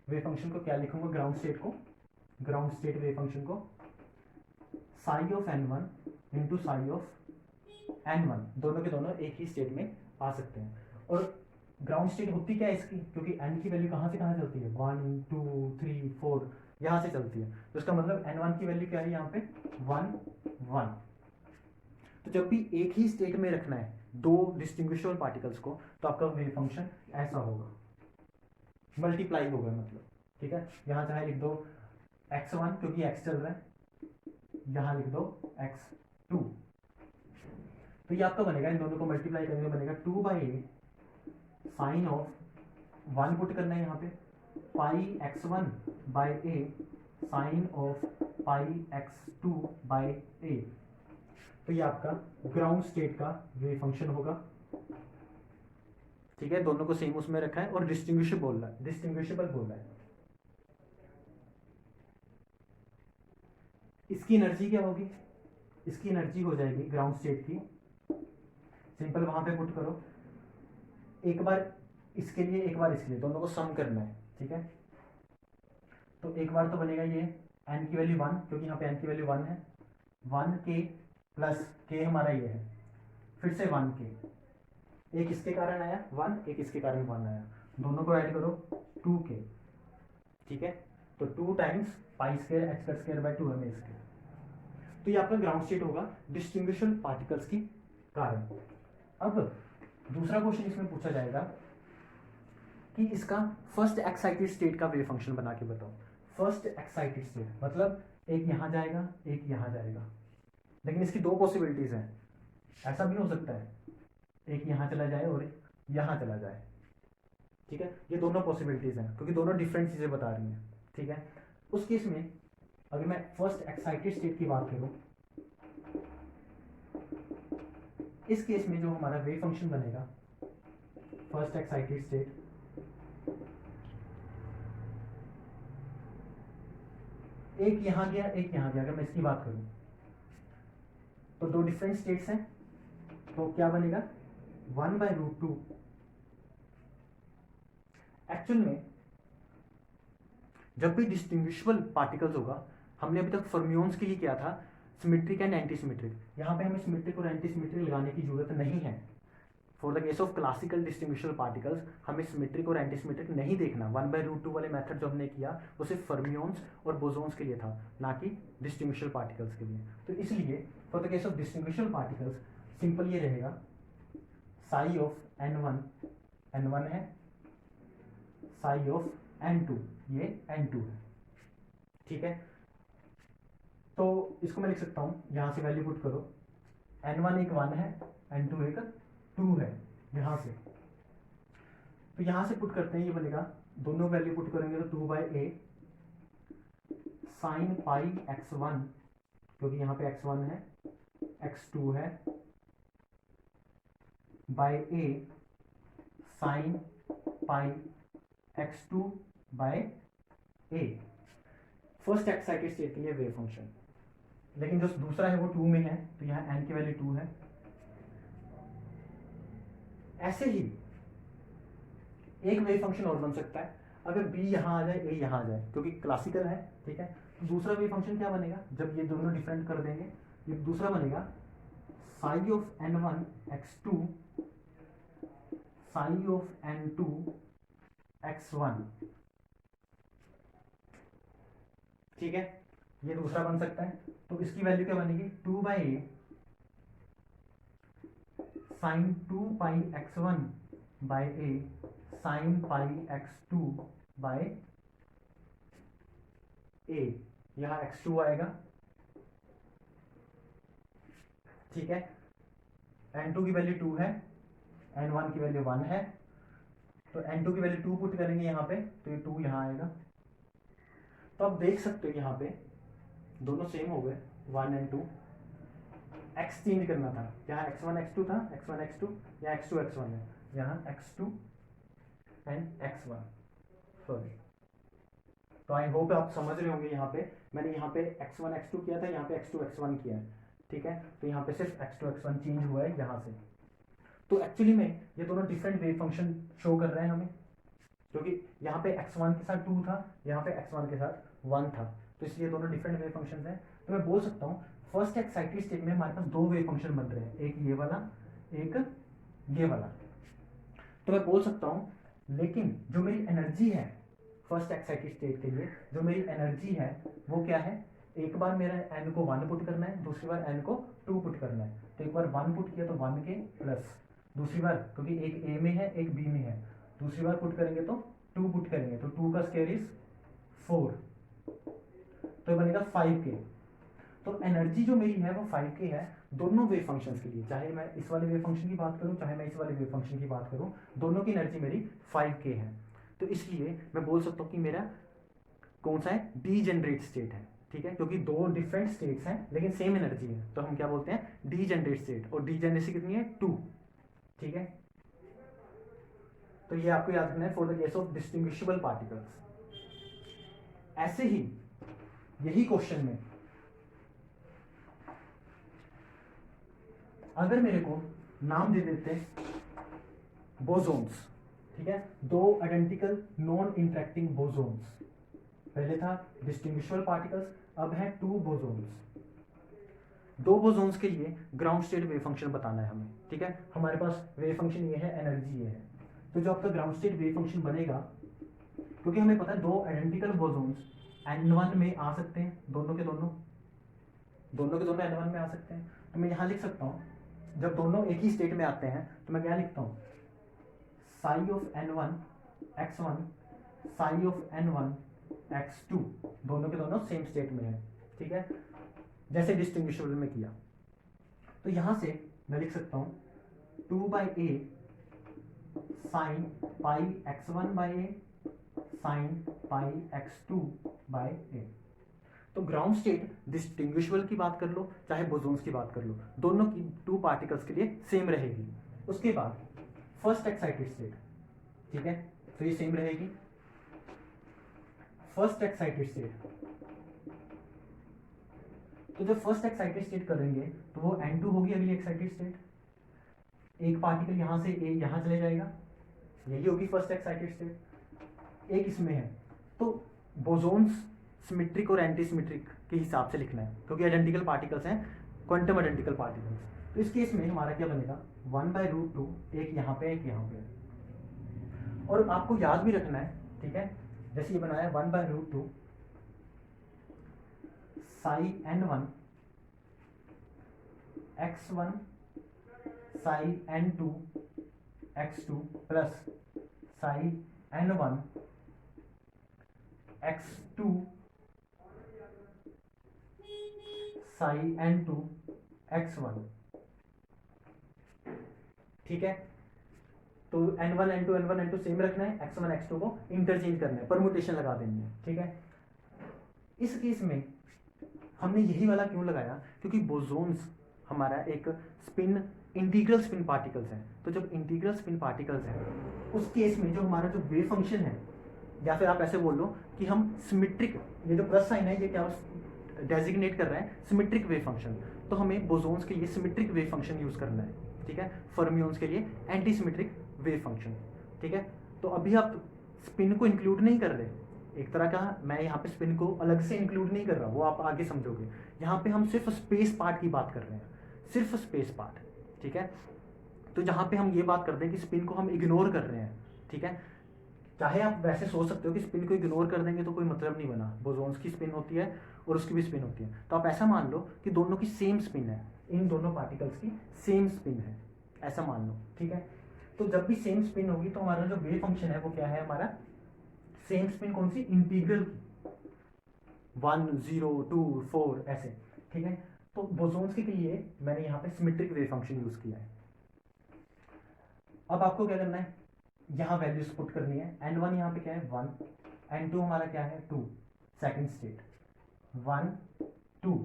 Speaker 1: वेव फंक्शन को क्या लिखूंगा, ग्राउंड स्टेट को, ग्राउंड स्टेट वेव फंक्शन को Sai of n1 into Sai of n1, दोनों के दोनों एक ही स्टेट में आ सकते हैं। और ग्राउंड स्टेट होती क्या है इसकी, क्योंकि n की वैल्यू कहाँ से कहाँ चलती है, 1 2 3 4 यहाँ से चलती है। तो इसका मतलब n1 की वैल्यू क्या है यहाँ पे 1 1। तो जब भी एक ही स्टेट में रखना है 2 डिस्टिंग्विशेबल पार्टिकल्स को, तो आपका वेव फंक्शन ऐसा होगा, मल्टीप्लाई होगा मतलब। ठीक है, यहाँ चाहे लिख दो x1 क्योंकि x चल रहा है, यहाँ लिख दो x2। तो ये आपका बनेगा, इन दोनों को मल्टीप्लाई करेंगे बनेगा 2 by A sine of 1 put करना है यहाँ पे pi x1 by A sine of pi x2 by A. तो ये आपका ग्राउंड स्टेट का वेव फंक्शन होगा। ठीक है, दोनों को सेम उसमें रखा है और डिस्टिंग्विशेबल बोल रहा है, डिस्टिंग्विशेबल बोल रहा है। इसकी एनर्जी क्या होगी, इसकी एनर्जी हो जाएगी ग्राउंड स्टेट की, सिंपल वहां पे पुट करो, एक बार इसके लिए एक बार इसके लिए, दोनों को सम करना है। ठीक है, तो एक बार तो बनेगा ये n की वैल्यू 1, क्योंकि यहाँ पे n की वैल्यू 1 है, 1k प्लस k हमारा ये है, फिर से 1k, एक इसके कारण आया 1, एक इसके कारण 1 आया, दोनों को ऐड करो 2k। ठीक है, तो 2 टाइम्स पाई स्क्वायर h का स्क्वायर बाई 2ma स्क्वायर। तो ये आपका ग्राउंड स्टेट होगा डिस्टिंग्विशेबल पार्टिकल्स के कारण। अब दूसरा क्वेश्चन इसमें पूछा जाएगा कि इसका फर्स्ट एक्साइटेड स्टेट का वेव फंक्शन बना के बताओ। फर्स्ट एक्साइटेड स्टेट मतलब एक यहाँ जाएगा, एक यहाँ जाएगा, लेकिन इसकी 2 पॉसिबिलिटीज हैं। ऐसा भी हो सकता है एक यहाँ चला जाए और एक यहाँ चला जाए। ठीक है, ये दोनों पॉसिबिलिटीज हैं क्योंकि दोनों डिफरेंट चीजें बता रही हैं। ठीक है, उस केस में अगर मैं फर्स्ट एक्साइटेड स्टेट की बात करूं, इस केस में जो हमारा वेव फंक्शन बनेगा फर्स्ट एक्साइटेड स्टेट, एक यहां गया एक यहां गया, अगर मैं इसकी बात करूं तो 2 डिफरेंट स्टेट्स हैं, तो क्या बनेगा 1/√2। एक्चुअल में जब भी डिस्टिंग्विशबल पार्टिकल्स होगा, हमने अभी तक फर्मियोन्स के लिए किया था सिमेट्रिक एंड एंटी सिमेट्रिक, यहाँ पे हमें सिमेट्रिक और एंटी सिमेट्रिक लगाने की जरूरत नहीं है। For the case of classical distinguishable particles हमें सिमेट्रिक और एंटी सिमेट्रिक नहीं देखना। 1/√2 वाले मेथड जो हमने किया वो सिर्फ फर्मियोन्स और बोसोन्स के लिए था, ना कि डिस्टिंग्विशबल पार्टिकल्स के लिए। तो इसलिए for the case of distinguishable particles simple ये रहेगा साई ऑफ n1 n1 है, साई ऑफ n2 ये n2 है। ठीक है, तो इसको मैं लिख सकता हूँ, यहाँ से वैल्यू पुट करो, n1 एक 1 है, n2 एक 2 है यहाँ से। तो यहाँ से पुट करते हैं, ये बनेगा, दोनों वैल्यू पुट करेंगे तो 2/a साइन पाई x1, क्योंकि यहाँ पे x1 है, x2 है, by a sine pi x2 by a। First excited state के लिए वेव फंक्शन, लेकिन जो दूसरा है वो 2 में है, तो यहाँ n की वैल्यू 2 है। ऐसे ही एक वेव फंक्शन और बन सकता है, अगर b यहाँ आ जाए, a यहाँ आ जाए, क्योंकि क्लासिकल है। ठीक है, तो दूसरा वेव फंक्शन क्या बनेगा, जब ये दोनों डिफरेंट कर देंगे, ये दूसरा बनेगा Sai of n1 x2 psi of n2 x1। ठीक है, ये दूसरा बन सकता है। तो इसकी वैल्यू क्या बनेगी, 2/a sine 2 pi x1 by a sine pi x2 by a। यहां x2 आएगा। ठीक है, n2 की वैल्यू 2 है, n1 की वैल्यू 1 है, तो n2 की वैल्यू 2 पुट करेंगे यहाँ पे, तो ये 2 यहाँ आएगा। तो आप देख सकते हो यहाँ पे दोनों सेम हो गए, 1 एंड 2। x चेंज करना था, यहाँ x1 x2 था, x1 x2, यहाँ x2 x1 है, यहाँ x2 एंड x1। सॉरी, तो आई होप आप समझ रहे होंगे। यहाँ पे मैंने यहाँ पे x1 x2 किया था, यहाँ पे x2 x1 किया है। ठीक है, तो यहाँ पे सिर्फ x2 x1 चेंज हुआ है यहाँ से। तो एक्चुअली में ये दोनों डिफरेंट वेव फंक्शन शो कर रहे हैं हमें, क्योंकि यहाँ पे x1 के साथ 2 था, यहाँ पे x1 के साथ 1 था, तो इसलिए दोनों डिफरेंट वेव फंक्शंस हैं। तो मैं बोल सकता हूँ फर्स्ट एक्साइटेड स्टेट में हमारे पास दो वेव फंक्शन बन रहे हैं, एक ये वाला, एक ये वाला। तो मैं बोल सकता हूँ, लेकिन जो मेरी एनर्जी है फर्स्ट एक्साइटेड स्टेट के लिए, जो मेरी एनर्जी है वो क्या है, एक बार मेरा n को 1 पुट करना है, दूसरी बार n को 2 पुट करना है। तो एक बार 1 पुट किया तो 1 के प्लस, दूसरी बार क्योंकि एक a में है एक b में है, दूसरी बार पुट करेंगे तो 2 पुट करेंगे, तो 2 का स्क्वायर इज 4, तो बनेगा 5k। तो एनर्जी जो मेरी है वो 5k है दोनों वेव फंक्शंस के लिए, चाहे मैं इस वाले वेव फंक्शन की बात करूं, चाहे मैं इस वाले वेव फंक्शन की बात करूं, दोनों की एनर्जी मेरी 5k है। तो इसलिए मैं बोल सकता हूं कि मेरा कौन सा है, डीजेनरेट स्टेट है। ठीक है, क्योंकि दो डिफरेंट स्टेट्स हैं लेकिन सेम एनर्जी है, तो हम क्या बोलते हैं, डीजेनरेट स्टेट। और डीजेनरेसी कितनी है, 2। ठीक है, तो ये आपको याद रखना है for the case of distinguishable particles. ऐसे ही यही क्वेश्चन में अगर मेरे को नाम दे देते बोसोन्स, ठीक है, दो आइडेंटिकल नॉन इंटरेक्टिंग बोसोन्स, पहले था डिस्टिंग्विशेबल पार्टिकल्स, अब है 2 बोसोन्स। दो बोसोन्स के लिए ग्राउंड स्टेट वेव फंक्शन बताना है हमें। ठीक है, हमारे पास वेव फंक्शन ये है, एनर्जी ये है, तो जो आपका ग्राउंड स्टेट वेव फंक्शन बनेगा, क्योंकि हमें पता है दो आइडेंटिकल बोसोन्स n1 में आ सकते हैं, दोनों के दोनों n1 में आ सकते हैं। तो मैं यहाँ लिख सकता हूँ, जब दोनों एक ही स्टेट में आते हैं तो मैं क्या लिखता हूँ, Sai of n1 x1 psi of n1 x2, दोनों के दोनों सेम स्टेट में है। ठीक है, जैसे डिस्टिंग्विशेबल में किया। तो यहां से मैं लिख सकता हूं 2/a sine pi x1/a sine pi x2/a। तो ग्राउंड स्टेट डिस्टिंग्विशेबल की बात कर लो चाहे बोसोन्स की बात कर लो, दोनों की 2 पार्टिकल्स के लिए सेम रहेगी। उसके बाद फर्स्ट एक्साइटेड स्टेट, ठीक है, तो ये सेम रहेगी फर्स्ट एक्साइटेड स्टेट। तो जब फर्स्ट एक्साइटेड स्टेट करेंगे तो वो n2 होगी अगली एक्साइटेड स्टेट, एक पार्टिकल यहाँ से यहाँ चले जाएगा, यही होगी फर्स्ट एक्साइटेड स्टेट, एक इसमें है। तो बोसोन्स सिमेट्रिक और एंटी सिमेट्रिक के हिसाब से लिखना है, क्योंकि आइडेंटिकल पार्टिकल्स हैं, क्वांटम आइडेंटिकल पार्टिकल्स। तो इस केस में हमारा क्या बनेगा, 1/√2, एक यहाँ पे एक यहाँ पे। और आपको याद भी रखना है, ठीक है, जैसे ये बनाया 1/√2 Sai n1 x1 Sai n2 x2 plus psi n1 x2 Sai n2 x1, ठीक है। तो n1 n2 n1 n2 same रखना है, x1 x2 को इंटरचेंज करना है, परमुटेशन लगा देनी है, ठीक है। इस केस में हमने यही वाला क्यों लगाया, क्योंकि बोसोन्स हमारा एक स्पिन इंटीग्रल स्पिन पार्टिकल्स हैं। तो जब इंटीग्रल स्पिन पार्टिकल्स हैं उस केस में जो हमारा जो वेव फंक्शन है, या फिर आप ऐसे बोल लो कि हम सिमेट्रिक, ये जो प्लस साइन है ये क्या डेजिग्नेट कर रहा है, सिमेट्रिक वेव फंक्शन। तो हमें बोसोन्स के लिए सिमेट्रिक वेव फंक्शन यूज करना है, ठीक है। फर्मियोन्स के लिए एंटी सिमेट्रिक वेव फंक्शन, ठीक है। तो अभी आप स्पिन को इंक्लूड नहीं कर रहे, एक तरह का मैं यहाँ पे स्पिन को अलग से इंक्लूड नहीं कर रहा, वो आप आगे समझोगे। यहाँ पे हम सिर्फ स्पेस पार्ट की बात कर रहे हैं, सिर्फ स्पेस पार्ट, ठीक है। तो जहाँ पे हम ये बात करते हैं कि स्पिन को हम इग्नोर कर रहे हैं, ठीक है। चाहे आप वैसे सोच सकते हो कि स्पिन को इग्नोर कर देंगे तो कोई मतलब नहीं बना, बोसोन्स की स्पिन होती है और उसकी भी स्पिन होती है। तो आप ऐसा मान लो कि दोनों की सेम स्पिन है, इन दोनों पार्टिकल्स की सेम स्पिन है, ऐसा मान लो, ठीक है। तो जब भी सेम स्पिन होगी तो हमारा जो वेव फंक्शन है वो क्या है, हमारा सेम स्पिन कौन सी, इंटीग्रल 1 0 2 4 ऐसे, ठीक है। तो बोसोन्स के लिए मैंने यहाँ पे सिमेट्रिक वेव फंक्शन यूज किया है। अब आपको क्या करना है, यहाँ वैल्यूज पुट करनी है। n1 यहाँ पे क्या है 1, n2 हमारा क्या है 2, second state 1 2,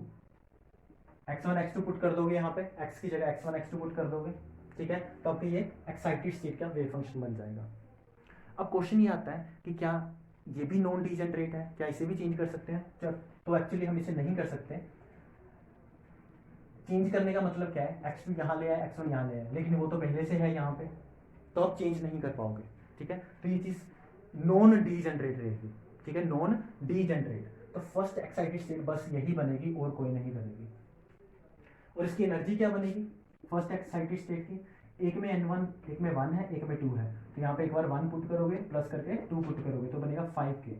Speaker 1: x1 x2 put कर दोगे, यहाँ पे x की जगह x1 x2 पुट कर दोगे, ठीक है। तो आपके ये एक्साइटेड स्टेट का वेव फंक्शन बन जाएगा। अब क्वेश्चन ये आता है कि क्या ये भी नॉन डीजेनरेट है, क्या इसे भी चेंज कर सकते हैं? चल, तो एक्चुअली हम इसे नहीं कर सकते। चेंज करने का मतलब क्या है, x2 यहाँ ले आए, x1 यहाँ ले आए, लेकिन वो तो पहले से है यहाँ पे, तो आप चेंज नहीं कर पाओगे, ठीक है। तो ये चीज नॉन डीजेनरेट रहेगी, ठीक है, नॉन डीजेनरेट। तो फर्स्ट एक्साइटेड स्टेट बस यही बनेगी और कोई नहीं बनेगी। और इसकी एनर्जी क्या बनेगी फर्स्ट एक्साइटेड स्टेट की, एक में n1, एक में 1 है, एक में 2 है। तो यहाँ पे एक बार 1 पुट करोगे प्लस करके 2 पुट करोगे तो बनेगा 5k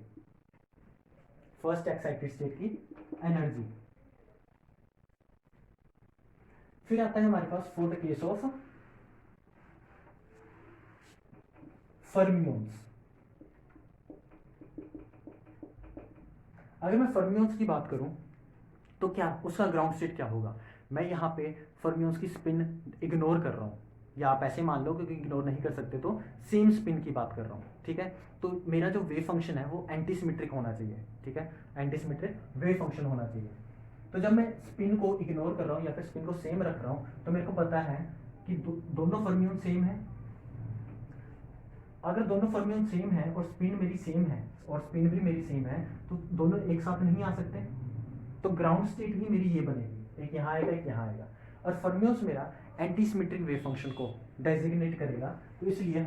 Speaker 1: फर्स्ट एक्साइटेड स्टेट की एनर्जी। फिर आता है हमारे पास for the case of fermions. अगर मैं फर्मियोन्स की बात करूं तो क्या उसका ग्राउंड स्टेट क्या होगा, मैं यहाँ पे फर्मियोन्स की स्पिन इग्नोर कर रहा हूँ, या आप ऐसे मान लो क्योंकि इग्नोर नहीं कर सकते तो सेम स्पिन की बात कर रहा हूँ, ठीक है। तो मेरा जो वेव फंक्शन है वो एंटी सिमेट्रिक होना चाहिए, ठीक है, एंटी सिमेट्रिक वेव फंक्शन होना चाहिए। तो जब मैं स्पिन को इग्नोर कर रहा हूँ या फिर स्पिन को सेम रख रहा हूँ तो मेरे को पता है कि दोनों फर्मियोन सेम है। अगर दोनों फर्मियोन सेम है और स्पिन मेरी सेम है और स्पिन भी मेरी सेम है तो दोनों एक साथ नहीं आ सकते। तो ग्राउंड स्टेट ही मेरी ये बनेगी, एक यहाँ आएगा एक यहाँ आएगा, और फर्मियोन्स मेरा एंटी सिमेट्रिक वेव फंक्शन को डेजिग्नेट करेगा। तो इसलिए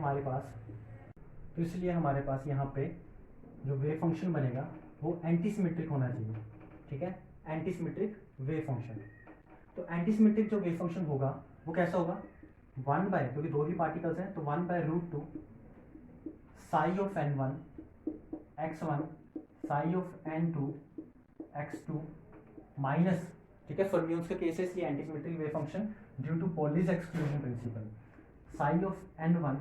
Speaker 1: हमारे पास यहाँ पे जो वेव फंक्शन बनेगा वो एंटी सिमेट्रिक होना चाहिए, ठीक है, एंटी सिमेट्रिक वेव फंक्शन। तो एंटी सिमेट्रिक जो वेव फंक्शन होगा वो कैसा होगा, 1 बाय, क्योंकि दो ही पार्टिकल्स हैं तो 1/√2 psi of n1 x1 psi of n2 x2 minus, ठीक है, फर्मियोन्स का केस है इसलिए anti symmetric wave function due to Pauli's exclusion principle, psi of n1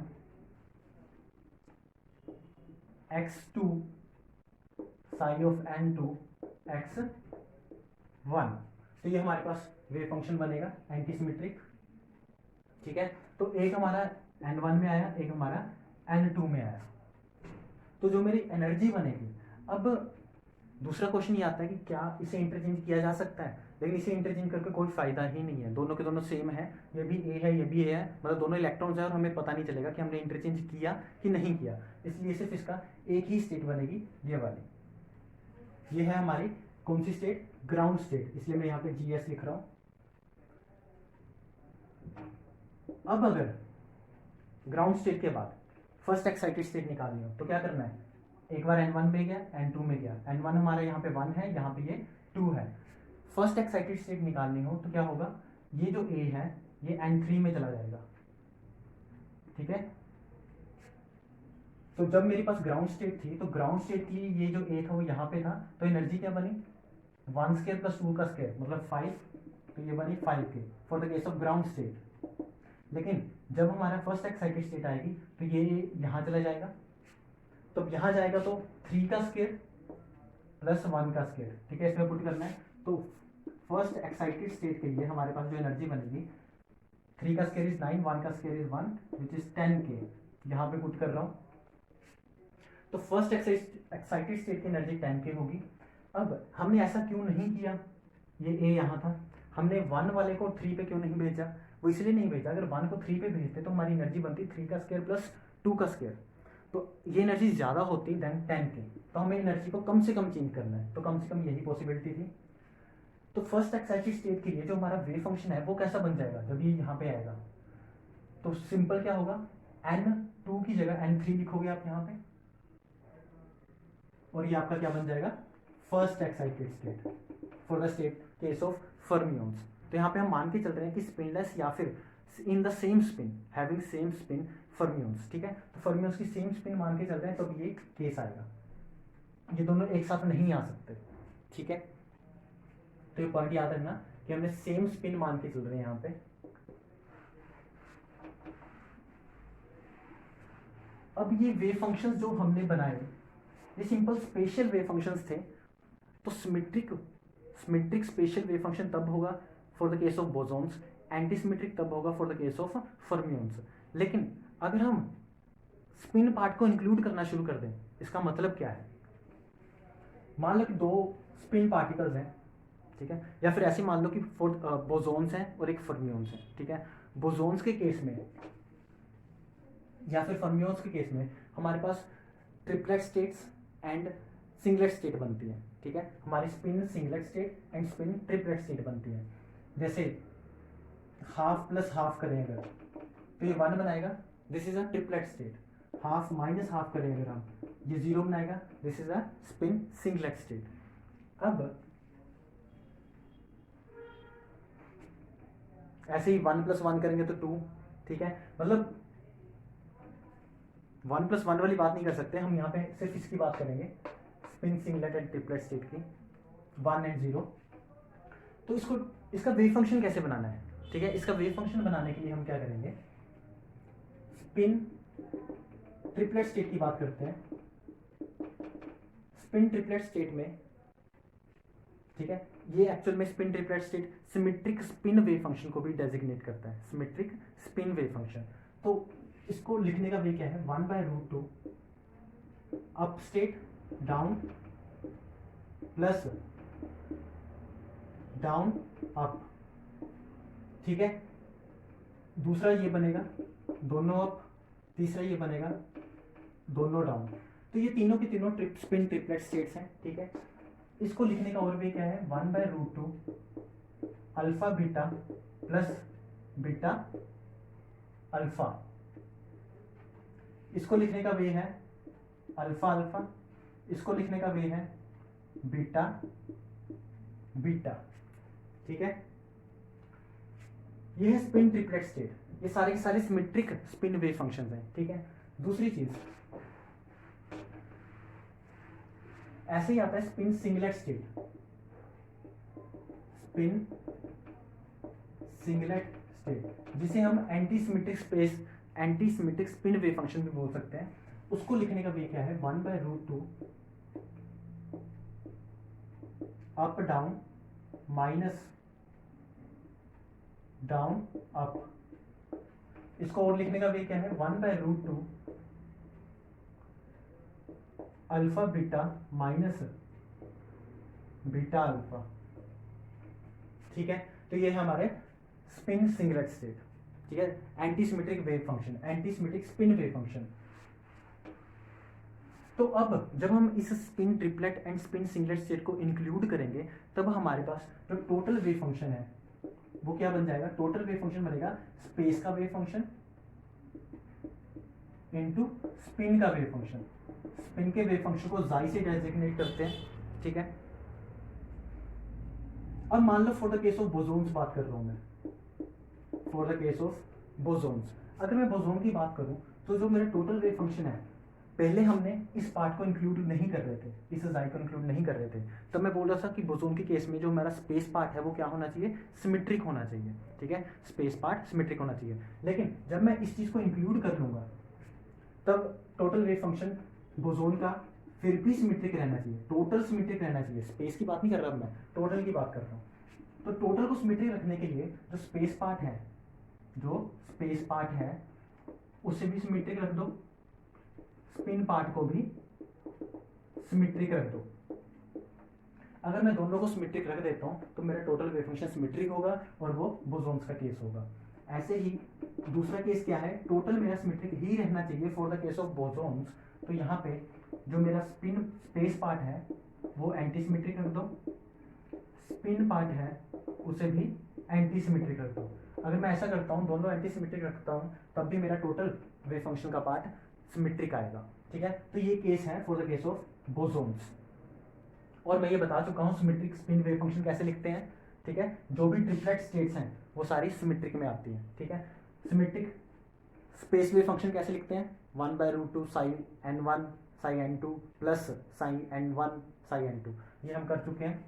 Speaker 1: x2 psi of n2 x1। तो ये हमारे पास वेव फंक्शन बनेगा एंटी सिमेट्रिक, ठीक है। तो एक हमारा n1 में आया, एक हमारा n2 में आया। तो जो मेरी एनर्जी बनेगी, अब दूसरा क्वेश्चन ये आता है कि क्या इसे इंटरचेंज किया जा सकता है, लेकिन इसे इंटरचेंज करके कोई फायदा ही नहीं है, दोनों के दोनों सेम है, ये भी ए है ये भी ए है, मतलब दोनों इलेक्ट्रॉन्स है और हमें पता नहीं चलेगा कि हमने इंटरचेंज किया कि नहीं किया, इसलिए सिर्फ इसका एक ही स्टेट बनेगी, ये वाली। ये है हमारी कौन सी स्टेट, ग्राउंड स्टेट, इसलिए मैं यहाँ पे GS लिख रहा हूँ। अब अगर ग्राउंड स्टेट के बाद फर्स्ट एक्साइटेड स्टेट निकालनी हो तो क्या करना है, एक बार n1 में गया, n2 में गया, n1 हमारा यहाँ पे 1 है, यहाँ पे ये 2 है। फर्स्ट एक्साइटेड स्टेट निकालनी हो तो क्या होगा, ये जो a है ये n3 में चला जाएगा, ठीक है। तो जब मेरे पास ग्राउंड स्टेट थी तो ग्राउंड स्टेट की ये जो a था वो यहाँ पे था, तो एनर्जी क्या बनी 1 स्क्वायर प्लस 2 का स्क्वायर मतलब 5, तो ये बनी 5k for the case of ground state. लेकिन जब हमारा फर्स्ट एक्साइटेड स्टेट आएगी तो ये यहाँ चला जाएगा, तो यहाँ जाएगा तो 3 का स्क्वायर प्लस 1 का स्क्वायर, ठीक है, इसमें पुट करना है। तो फर्स्ट एक्साइटेड स्टेट के लिए हमारे पास जो एनर्जी बनेगी 3 का स्क्वायर इज 9, 1 का square is 1 which is 10k, यहाँ पे पुट कर रहा हूँ। तो फर्स्ट एक्साइटेड स्टेट की एनर्जी 10k होगी। अब हमने ऐसा क्यों नहीं किया, ये a यहाँ था, हमने 1 वाले को 3 पे क्यों नहीं भेजा, वो इसलिए नहीं भेजा, अगर 1 को 3 पे भेजते तो हमारी एनर्जी बनती 3 का स्क्वायर प्लस 2 का स्क्वायर, तो ये एनर्जी ज़्यादा होती देन 10k, तो हमें एनर्जी को कम से कम चेंज करना है, तो कम से कम यही पॉसिबिलिटी थी। तो फर्स्ट एक्साइटेड स्टेट के लिए जो हमारा वेव फंक्शन है वो कैसा बन जाएगा जब ये यहाँ पे आएगा, तो सिंपल क्या होगा, n2 की जगह n3 लिखोगे आप यहाँ पे, और ये आपका क्या बन जाएगा first excited state for the state case of fermions. तो यहाँ पे हम मान के चल रहे हैं कि स्पिनलेस या फिर in the same spin having same spin fermions, ठीक है। तो फर्मियंस की सेम स्पिन मान के चल रहे हैं तो ये केस आएगा, ये दोनों एक साथ नहीं आ सकते, ठीक है। तो ये पॉइंट याद रखना कि हमने सेम स्पिन मान के चल रहे हैं यहाँ पे। अब ये वेव फंक्शंस जो हमने बनाए ये सिंपल स्पेशल वेव फंक्शंस थे, तो सिमेट्रिक स्पेशल वेव फंक्शन तब होगा for the case of bosons, anti symmetric तब होगा for the case of fermions. लेकिन अगर हम स्पिन पार्ट को इंक्लूड करना शुरू कर दें, इसका मतलब क्या है, मान लो कि 2 स्पिन पार्टिकल्स हैं, ठीक है, या फिर ऐसे मान लो कि बोसॉन्स हैं और एक फर्मियंस है, ठीक है। बोसॉन्स के केस में या फिर फर्मियंस के केस में हमारे पास triplet states and singlet state बनती है, ठीक है। हमारी spin singlet state and spin triplet state बनती है। जैसे हाफ प्लस हाफ करें अगर तो ये 1 बनाएगा, this is a triplet state. Half minus half करें अगर हम, ये 0 बनाएगा, this is a spin singlet state. अब ऐसे ही 1 + 1 करेंगे तो 2, ठीक है। मतलब 1 + 1 वाली बात नहीं कर सकते हम, यहाँ पे सिर्फ इसकी बात करेंगे, spin singlet and triplet state की, 1 एंड 0। तो इसका वेव फंक्शन कैसे बनाना है, ठीक है। इसका वेव फंक्शन बनाने के लिए हम क्या करेंगे, स्पिन ट्रिपलेट स्टेट की बात करते हैं। स्पिन ट्रिपलेट स्टेट में, ठीक है, ये एक्चुअल में spin triplet state symmetric spin wave function को भी डेजिग्नेट करता है, सिमेट्रिक स्पिन वेव फंक्शन। तो इसको लिखने का वे क्या है, 1/√2 up state down plus down up, ठीक है। दूसरा ये बनेगा दोनों अप, तीसरा ये बनेगा दोनों डाउन। तो ये तीनों के तीनों स्पिन ट्रिपलेट स्टेट्स हैं, ठीक है। इसको लिखने का और वे क्या है, 1/√2 alpha beta plus beta alpha. इसको लिखने का वे है अल्फा अल्फा, इसको लिखने का वे है बीटा बीटा, ठीक है। ये है स्पिन ट्रिपलेट स्टेट, ये सारे के सारे सिमेट्रिक स्पिन वेव फंक्शंस हैं, ठीक है। दूसरी चीज ऐसे ही आता है spin singlet state, spin singlet state जिसे हम anti symmetric spin wave function भी बोल सकते हैं। उसको लिखने का वे क्या है, 1/√2 up down minus down up. इसको और लिखने का वे क्या है, 1/√2 alpha beta minus beta alpha, ठीक है। तो ये है हमारे स्पिन सिंगलेट स्टेट, ठीक है, anti symmetric wave function, anti symmetric spin wave function. तो अब जब हम इस spin triplet and spin singlet state को इंक्लूड करेंगे तब हमारे पास जो टोटल वेव फंक्शन है वो क्या बन जाएगा, टोटल वेव फंक्शन बनेगा स्पेस का वेव फंक्शन इनटू स्पिन का वेव फंक्शन। स्पिन के वेव फंक्शन को जाई से डेजिग्नेट करते हैं, ठीक है। अब मान लो for the case of bosons बात कर रहा हूं मैं, for the case of bosons अगर मैं बोसोन की बात करूं तो जो मेरा टोटल वेव फंक्शन है, पहले हमने इस पार्ट को इंक्लूड नहीं कर रहे थे, इस जाई को इंक्लूड नहीं कर रहे थे, तब मैं बोल रहा था कि बोसोन के केस में जो हमारा स्पेस पार्ट है वो क्या होना चाहिए, सिमेट्रिक होना चाहिए, ठीक है, स्पेस पार्ट सिमेट्रिक होना चाहिए। लेकिन जब मैं इस चीज को इंक्लूड कर लूंगा तब टोटल वेव फंक्शन बोसोन का फिर भी सिमेट्रिक रहना चाहिए, टोटल सिमेट्रिक रहना चाहिए। स्पेस की बात नहीं कर रहा मैं, टोटल की बात कर रहा हूँ। तो टोटल को सिमेट्रिक रखने के लिए जो स्पेस पार्ट है, जो स्पेस पार्ट है उसे भी सिमेट्रिक रख दो, स्पिन पार्ट को भी सिमेट्रिक रख दो। अगर मैं दोनों को सिमेट्रिक रख देता हूं तो मेरा टोटल वेव फंक्शन सिमेट्रिक होगा और वो बोसोन्स का केस होगा। ऐसे ही दूसरा केस क्या है, टोटल मेरा सिमेट्रिक ही रहना चाहिए for the case of bosons. तो यहाँ पे जो मेरा स्पिन स्पेस पार्ट है वो एंटी सिमेट्रिक रख दो, स्पिन पार्ट है उसे भी एंटी सिमेट्रिक रख दो। अगर मैं ऐसा करता हूँ, दोनों एंटी सिमेट्रिक रखता हूँ, तब भी मेरा टोटल वेव फंक्शन का पार्ट सिमेट्रिक आएगा, ठीक है। तो ये केस है for the case of bosons. और मैं ये बता चुका हूँ सिमेट्रिक स्पिन वेव फंक्शन कैसे लिखते हैं, ठीक है। जो भी ट्रिपलेट स्टेट्स हैं वो सारी सिमेट्रिक में आती हैं, ठीक है। सिमेट्रिक स्पेस वेव फंक्शन कैसे लिखते हैं, 1/√2 Sai n1 Sai n2 plus psi n1 Sai n2, ये हम कर चुके हैं।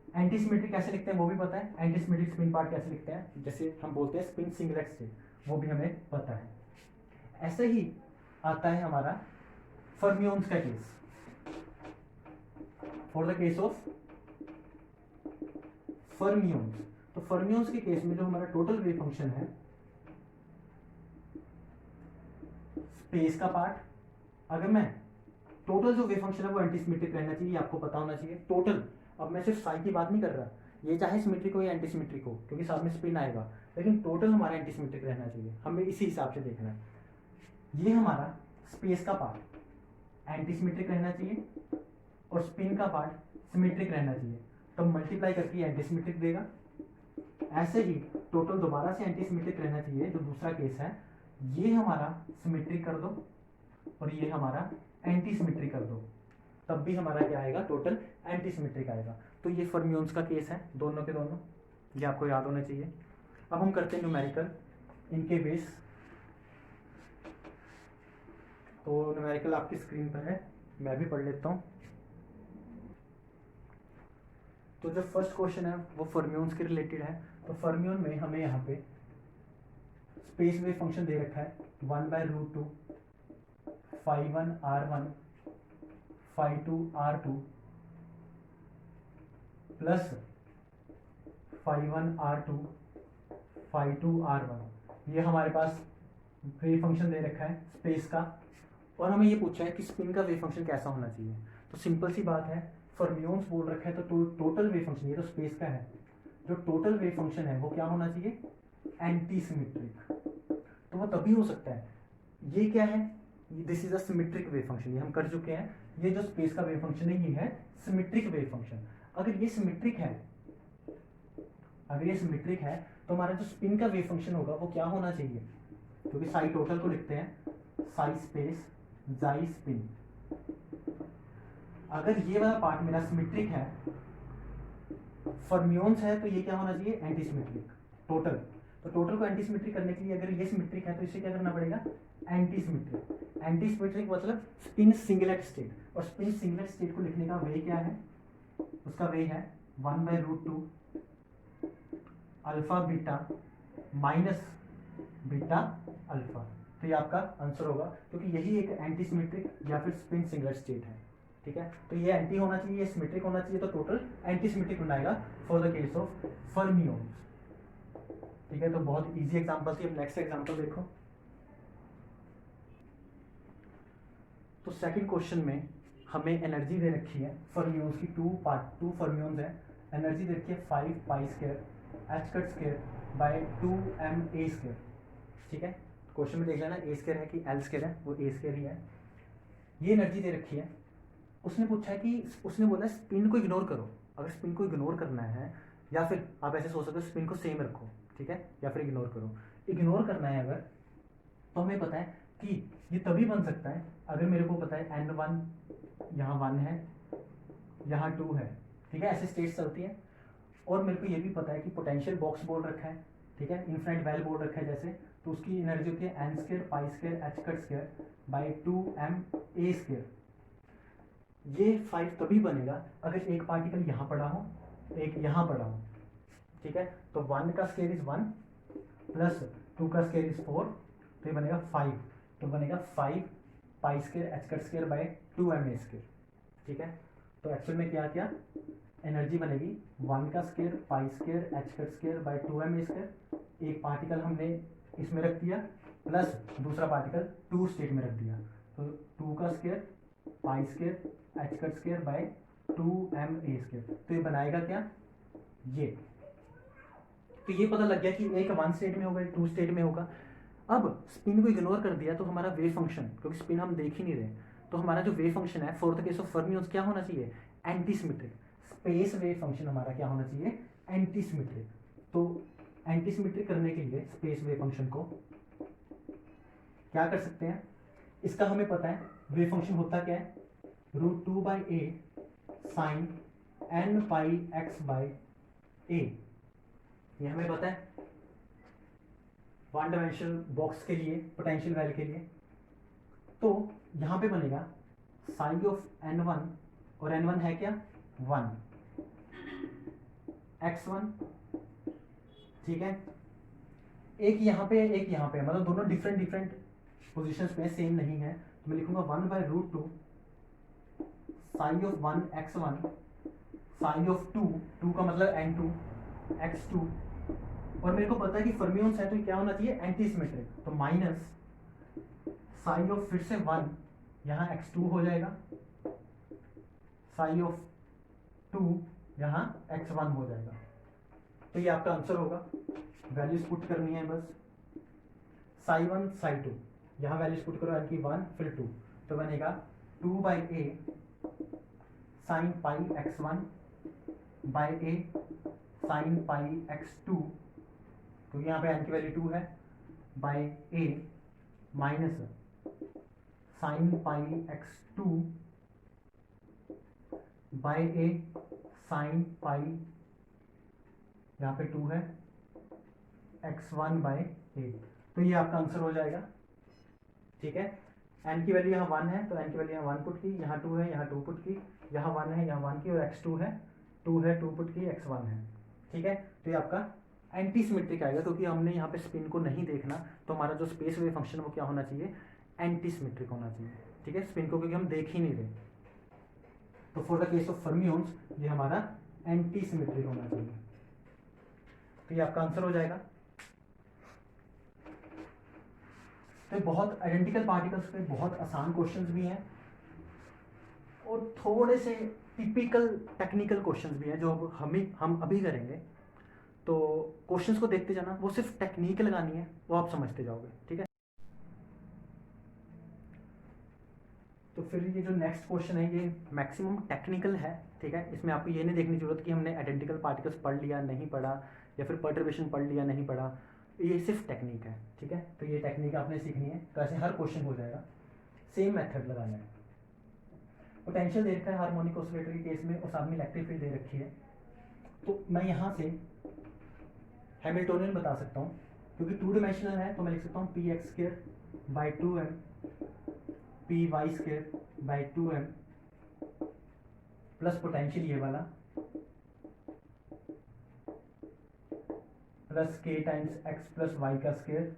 Speaker 1: एंटी सिमेट्रिक कैसे लिखते हैं वो भी पता है, एंटी सिमेट्रिक स्पिन पार्ट कैसे लिखते हैं, जैसे हम बोलते हैं स्पिन सिंगलेट स्टेट, वो भी हमें पता है। ऐसे ही आता है हमारा फर्मियोन्स का case, for the case of fermions. तो फर्मियोन्स के केस में जो हमारा टोटल वेव फंक्शन है, स्पेस का पार्ट, अगर मैं टोटल जो वेव फंक्शन है वो एंटी सिमेट्रिक रहना चाहिए, आपको पता होना चाहिए टोटल। अब मैं सिर्फ साई की बात नहीं कर रहा, ये चाहे सिमेट्रिक हो या एंटी सिमेट्रिक हो, क्योंकि साथ में स्पिन आएगा, लेकिन टोटल हमारा एंटी सिमेट्रिक रहना चाहिए, हमें इसी हिसाब से देखना है। ये हमारा स्पेस का पार्ट एंटी सिमेट्रिक रहना चाहिए और स्पिन का पार्ट सिमेट्रिक रहना चाहिए, तो मल्टीप्लाई करके एंटी सिमेट्रिक देगा। ऐसे ही टोटल दोबारा से एंटी सिमेट्रिक रहना चाहिए, जो दूसरा केस है, ये हमारा सिमेट्रिक कर दो और ये हमारा एंटी सिमेट्रिक कर दो, तब भी हमारा क्या आएगा, टोटल एंटी सिमेट्रिक आएगा। तो ये फर्मियोन्स का केस है, दोनों के दोनों, ये आपको याद होना चाहिए। अब हम करते हैं न्यूमेरिकल इनके बेस। तो न्यूमेरिकल आपकी स्क्रीन पर है, मैं भी पढ़ लेता हूँ। तो जो फर्स्ट क्वेश्चन है वो फर्मियोन्स के रिलेटेड है। तो फर्मियोन में हमें यहाँ पे स्पेस वेव फंक्शन दे रखा है 1/√2 φ1 r1 φ2 r2 plus φ1 r2 φ2 r1। ये हमारे पास वेव फंक्शन दे रखा है स्पेस का, और हमें ये पूछा है कि स्पिन का वेव फंक्शन कैसा होना चाहिए। तो सिंपल सी बात है, फर्मियोन्स बोल रखा है तो टोटल वेव फंक्शन, ये तो स्पेस का है, जो टोटल वेव फंक्शन है वो क्या होना चाहिए, एंटी सिमेट्रिक। तो वो तभी हो सकता है, ये क्या है, this is a symmetric wave function, ये हम कर चुके हैं। ये जो स्पेस का वेव फंक्शन है ये है सिमेट्रिक वेव फंक्शन। अगर ये सिमेट्रिक है, अगर ये सिमेट्रिक है तो हमारा जो स्पिन का वेव फंक्शन होगा वो क्या होना चाहिए, क्योंकि साई टोटल को लिखते हैं साई स्पेस जाई स्पिन। अगर ये वाला पार्ट मेरा सिमेट्रिक है, फर्मियोन्स है, तो ये क्या होना चाहिए, एंटी सिमेट्रिक टोटल। तो टोटल को एंटी सिमेट्रिक करने के लिए अगर ये सिमेट्रिक है तो इसे क्या करना पड़ेगा, एंटी सिमेट्रिक। एंटी सिमेट्रिक मतलब स्पिन सिंगलेट स्टेट, और स्पिन सिंगलेट स्टेट को लिखने का वे क्या है, उसका वे है 1/√2 alpha beta minus beta alpha. तो ये आपका आंसर होगा, क्योंकि यही एक एंटी सिमेट्रिक या फिर स्पिन सिंगलेट स्टेट है, ठीक है। तो ये एंटी होना चाहिए, ये सिमेट्रिक होना चाहिए, तो टोटल एंटी सिमेट्रिक बनाएगा for the case of fermions, ठीक है। तो बहुत इजी एग्जांपल थी। अब नेक्स्ट एग्जांपल देखो। तो सेकंड क्वेश्चन में हमें एनर्जी दे रखी है फर्मियोन्स की, टू फर्मियोन्स है, एनर्जी दे रखी है 5π² h² बाय 2ma², ठीक है। क्वेश्चन में देख लेना a² है कि l² है, वो a² ही है। ये एनर्जी दे रखी है, उसने पूछा है कि, उसने बोला स्पिन को इग्नोर करो। अगर स्पिन को इग्नोर करना है या फिर आप ऐसे सोच सकते हो स्पिन को सेम रखो, ठीक है, या फिर इग्नोर करो। इग्नोर करना है अगर, तो हमें पता है कि ये तभी बन सकता है अगर मेरे को पता है n1 यहाँ 1 है, यहाँ 2 है, ठीक है, ऐसे स्टेट्स चलती हैं। और मेरे को ये भी पता है कि पोटेंशियल बॉक्स बोल रखा है, ठीक है, इन्फिनिट वेल बोल रखा है जैसे, तो उसकी एनर्जी होती है n square pi square H cut square by 2m a²। ये 5 तभी बनेगा अगर एक पार्टिकल यहाँ पड़ा हो, एक यहाँ पड़ा हो, ठीक है। तो 1 का स्केयर इज 1 प्लस 2 का स्केयर इज 4, तो ये बनेगा 5, तो बनेगा 5 pi square H cut square by 2m a², ठीक है। तो एक्चुअल में क्या किया, एनर्जी बनेगी 1 का square pi square H cut square by 2m a², एक पार्टिकल हमने इसमें रख दिया प्लस दूसरा पार्टिकल 2 स्टेट में रख दिया, तो 2 का square pi square H cut square by 2m a², तो ये बनाएगा क्या, ये। तो ये पता लग गया कि एक 1 स्टेट में होगा, एक 2 स्टेट में होगा। अब स्पिन को इग्नोर कर दिया तो हमारा वेव फंक्शन, क्योंकि स्पिन हम देख ही नहीं रहे, तो हमारा जो वेव फंक्शन है for the case of fermions क्या होना चाहिए, anti symmetric. Space wave function हमारा क्या होना चाहिए, एंटी सिमेट्रिक। तो एंटी सिमेट्रिक करने के लिए स्पेस वेव फंक्शन को क्या कर सकते हैं, इसका हमें पता है वेव फंक्शन होता क्या है, √2/a साइन n पाई x/a, ये हमें पता है 1 डायमेंशनल बॉक्स के लिए, पोटेंशियल वैल्यू के लिए। तो यहां पे बनेगा साइन ऑफ n1, और n1 है क्या 1, x1, ठीक है, एक यहाँ पे एक यहाँ पे, मतलब दोनों डिफरेंट डिफरेंट पोजिशन पे सेम नहीं है, तो मैं लिखूंगा 1/√2 sign of 1 x1 sign of 2 का मतलब n2 x2, और मेरे को पता है कि फर्मियंस है तो क्या होना चाहिए, एंटी सिमेट्रिक, तो माइनस साइन ऑफ फिर से 1 यहाँ x2 हो जाएगा, साइन ऑफ 2 यहाँ x1 हो जाएगा। तो ये आपका आंसर होगा, वैल्यूज पुट करनी है बस, साई 1 साई 2, यहाँ वैल्यूज पुट करो, की 1 फिर 2, तो बनेगा 2/a sine pi x1 by a sine pi x2, तो यहाँ पे n की वैल्यू 2 है, by a minus sign pi x2 by a sine पाई, यहाँ पे 2 है, x1 बाई a, तो ये आपका आंसर हो जाएगा, ठीक है। n की वैल्यू यहाँ 1 है, तो n की वैल्यू यहाँ 1 पुट की, यहाँ 2 है, यहाँ 2 पुट की, यहाँ 1 है, यहाँ 1 की, और x2 है, 2 पुट की, x1 है, ठीक है। तो ये आपका एंटी सिमेट्रिक आएगा, क्योंकि हमने यहाँ पे स्पिन को नहीं देखना, तो हमारा जो स्पेस वेव फंक्शन वो क्या होना चाहिए, एंटी सिमेट्रिक होना चाहिए, ठीक है, स्पिन को क्योंकि हम देख ही नहीं रहे। तो for the case of fermions ये हमारा एंटी सिमेट्रिक होना चाहिए, तो ये आपका आंसर हो जाएगा। तो बहुत आइडेंटिकल पार्टिकल्स पे बहुत आसान क्वेश्चंस भी हैं, और थोड़े से टिपिकल टेक्निकल क्वेश्चंस भी हैं जो हम अभी करेंगे। तो क्वेश्चंस को देखते जाना, वो सिर्फ टेक्निक लगानी है, वो आप समझते जाओगे, ठीक है। तो फिर ये जो नेक्स्ट क्वेश्चन है ये मैक्सिमम टेक्निकल है, ठीक है, इसमें आपको ये नहीं देखने की जरूरत कि हमने आइडेंटिकल पार्टिकल्स पढ़ लिया नहीं पढ़ा, या फिर पर्टर्बेशन पढ़ लिया नहीं पढ़ा, ये सिर्फ टेक्निक है, ठीक है। तो ये टेक्निक आपने सीखनी है, तो ऐसे हर क्वेश्चन हो जाएगा, सेम मेथड लगाना है। पोटेंशियल दे रखा है हार्मोनिक ऑसिलेटर के केस में, और सामने इलेक्ट्रिक फील्ड दे रखी है, तो मैं यहाँ से हैमिल्टोनियन बता सकता हूँ, क्योंकि 2 डायमेंशनल है, तो मैं लिख सकता हूँ px² by 2m py² by 2m plus potential ये वाला plus k times x plus y का स्क्वायर।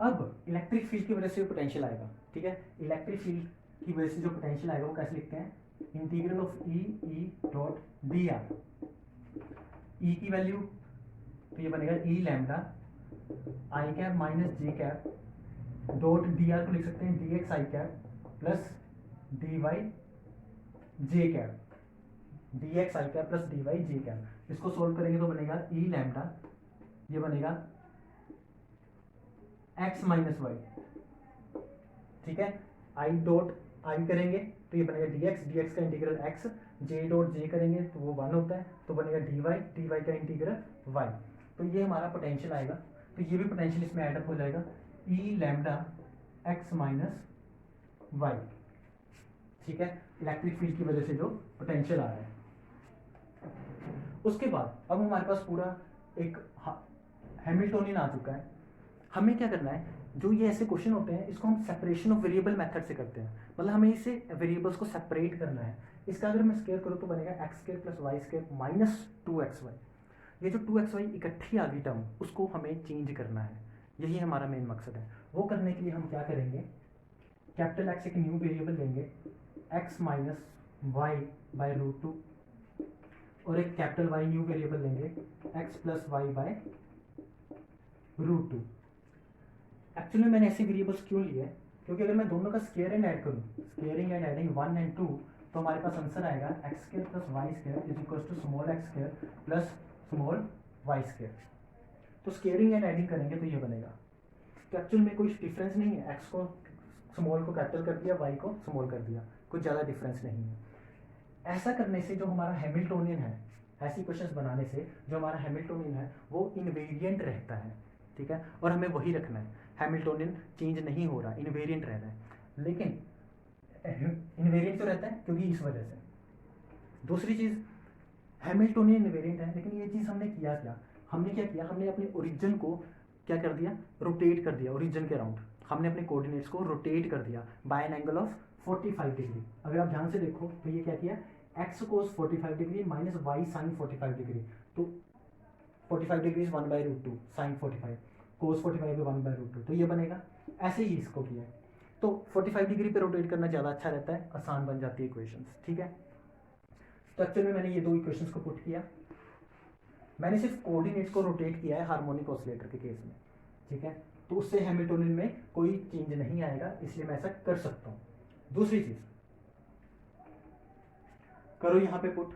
Speaker 1: अब इलेक्ट्रिक फील्ड की वजह से पोटेंशियल आएगा, ठीक है, इलेक्ट्रिक फील्ड की वजह से जो पोटेंशियल आएगा वो कैसे लिखते हैं, integral of E dot D R, E की वैल्यू तो ये बनेगा E lambda I cap minus J cap dot D R को लिख सकते हैं D X I cap plus D Y J cap, D X I cap plus D Y J cap. इसको solve करेंगे तो बनेगा ई लैम्डा, ये बनेगा एक्स माइनस वाई, ठीक है, आई डॉट आई करेंगे तो ये बनेगा dx, dx का integral x, j dot j करेंगे तो वो 1 होता है, तो बनेगा dy, dy का इंटीग्रल y। तो ये हमारा पोटेंशियल आएगा, तो ये भी पोटेंशियल इसमें एडअप हो जाएगा, ई लैम्डा x माइनस वाई। ठीक है, इलेक्ट्रिक फील्ड की वजह से जो पोटेंशियल आ रहा है। उसके बाद अब हमारे पास पूरा एक हैमिल्टोनियन आ चुका है। हमें क्या करना है, जो ये ऐसे क्वेश्चन होते हैं इसको हम सेपरेशन ऑफ वेरिएबल मेथड से करते हैं, मतलब हमें इसे वेरिएबल्स को सेपरेट करना है। इसका अगर मैं स्क्वायर करूँ तो बनेगा x square plus y square minus 2xy। ये जो 2xy इकट्ठी आ गई टर्म, उसको हमें चेंज करना है, यही हमारा मेन मकसद है। वो करने के लिए हम क्या करेंगे, कैपिटल एक्स एक न्यू वेरिएबल लेंगे, x minus Y by root 2, और एक कैपिटल वाई न्यू वेरिएबल लेंगे, x plus y by root 2। Actually मैंने ऐसे वेरिएबल्स क्यों लिए, क्योंकि अगर मैं दोनों का स्क्वायर एंड ऐड करूँ, स्क्वायरिंग एंड एडिंग 1 and 2, तो हमारे पास आंसर आएगा x square plus y square is equal to small x square plus small y square. तो स्क्वायरिंग एंड एडिंग करेंगे तो ये बनेगा। तो एक्चुअल में कोई डिफरेंस नहीं है, एक्स को स्मॉल को कैपिटल कर दिया, वाई को स्मॉल कर दिया, कुछ ज़्यादा डिफरेंस नहीं है। ऐसा करने से जो हमारा हैमिल्टोनियन है, ऐसी क्वेश्चंस बनाने से जो हमारा हैमिल्टोनियन है वो इनवेरिएंट रहता है। ठीक है, और हमें वही रखना है, हैमिल्टोनियन चेंज नहीं हो रहा, इनवेरिएंट रह रहा है। लेकिन इनवेरिएंट तो रहता है क्योंकि इस वजह से। दूसरी चीज़, हैमिल्टोनियन इनवेरिएंट है, लेकिन ये चीज़ हमने किया क्या, हमने क्या किया, हमने अपने ओरिजिन को क्या कर दिया, रोटेट कर दिया ओरिजिन के अराउंड। हमने अपने कोऑर्डिनेट्स को रोटेट कर दिया by an angle of 45 degree. अगर आप ध्यान से देखो तो ये क्या किया, x cos 45 degree minus y sine 45 degree, तो 45 degree 1 by root 2 sine 45, cos 45 1 by root 2, तो ये बनेगा। ऐसे ही इसको किया है, तो 45 डिग्री पे रोटेट करना ज़्यादा अच्छा रहता है, आसान बन जाती है इक्वेशंस। ठीक है, तो एक्चुअल में मैंने ये दो इक्वेशंस को पुट किया, मैंने सिर्फ कोऑर्डिनेट्स को रोटेट किया है हार्मोनिक ऑसिलेटर के केस में। ठीक है, तो उससे हैमिल्टोनियन में कोई चेंज नहीं आएगा, इसलिए मैं ऐसा कर सकता हूँ। दूसरी चीज, करो यहाँ पे पुट,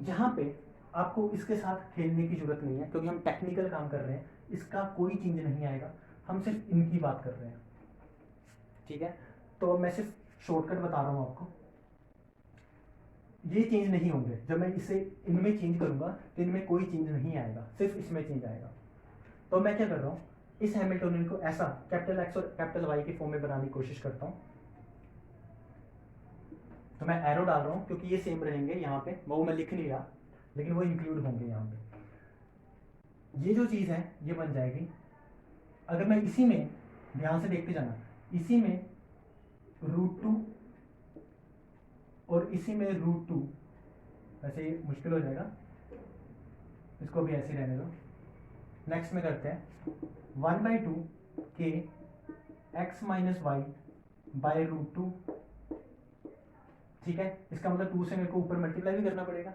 Speaker 1: यहाँ पे आपको इसके साथ खेलने की जरूरत नहीं है क्योंकि हम टेक्निकल काम कर रहे हैं, इसका कोई चेंज नहीं आएगा, हम सिर्फ इनकी बात कर रहे हैं। ठीक है, तो मैं सिर्फ शॉर्टकट बता रहा हूँ आपको, ये चेंज नहीं होंगे। जब मैं इसे इनमें चेंज करूंगा तो इनमें कोई चेंज नहीं आएगा, सिर्फ इसमें चेंज आएगा। तो मैं क्या कर रहा हूँ, इस हैमिल्टोनियन को ऐसा कैपिटल एक्स और कैपिटल वाई के फॉर्म में बनाने की कोशिश करता हूँ। तो मैं एरो डाल रहा हूँ क्योंकि ये सेम रहेंगे यहाँ पे, वो मैं लिख नहीं रहा लेकिन वो इंक्लूड होंगे यहाँ पे। ये जो चीज़ है ये बन जाएगी, अगर मैं इसी में ध्यान से देखते जाना, इसी में रूट 2 और इसी में रूट 2, वैसे ये मुश्किल हो जाएगा, इसको भी ऐसे रहने दो। नेक्स्ट में करते हैं 1/2 के x minus Y by root 2। ठीक है, इसका मतलब 2 से मेरे को ऊपर मल्टीप्लाई भी करना पड़ेगा,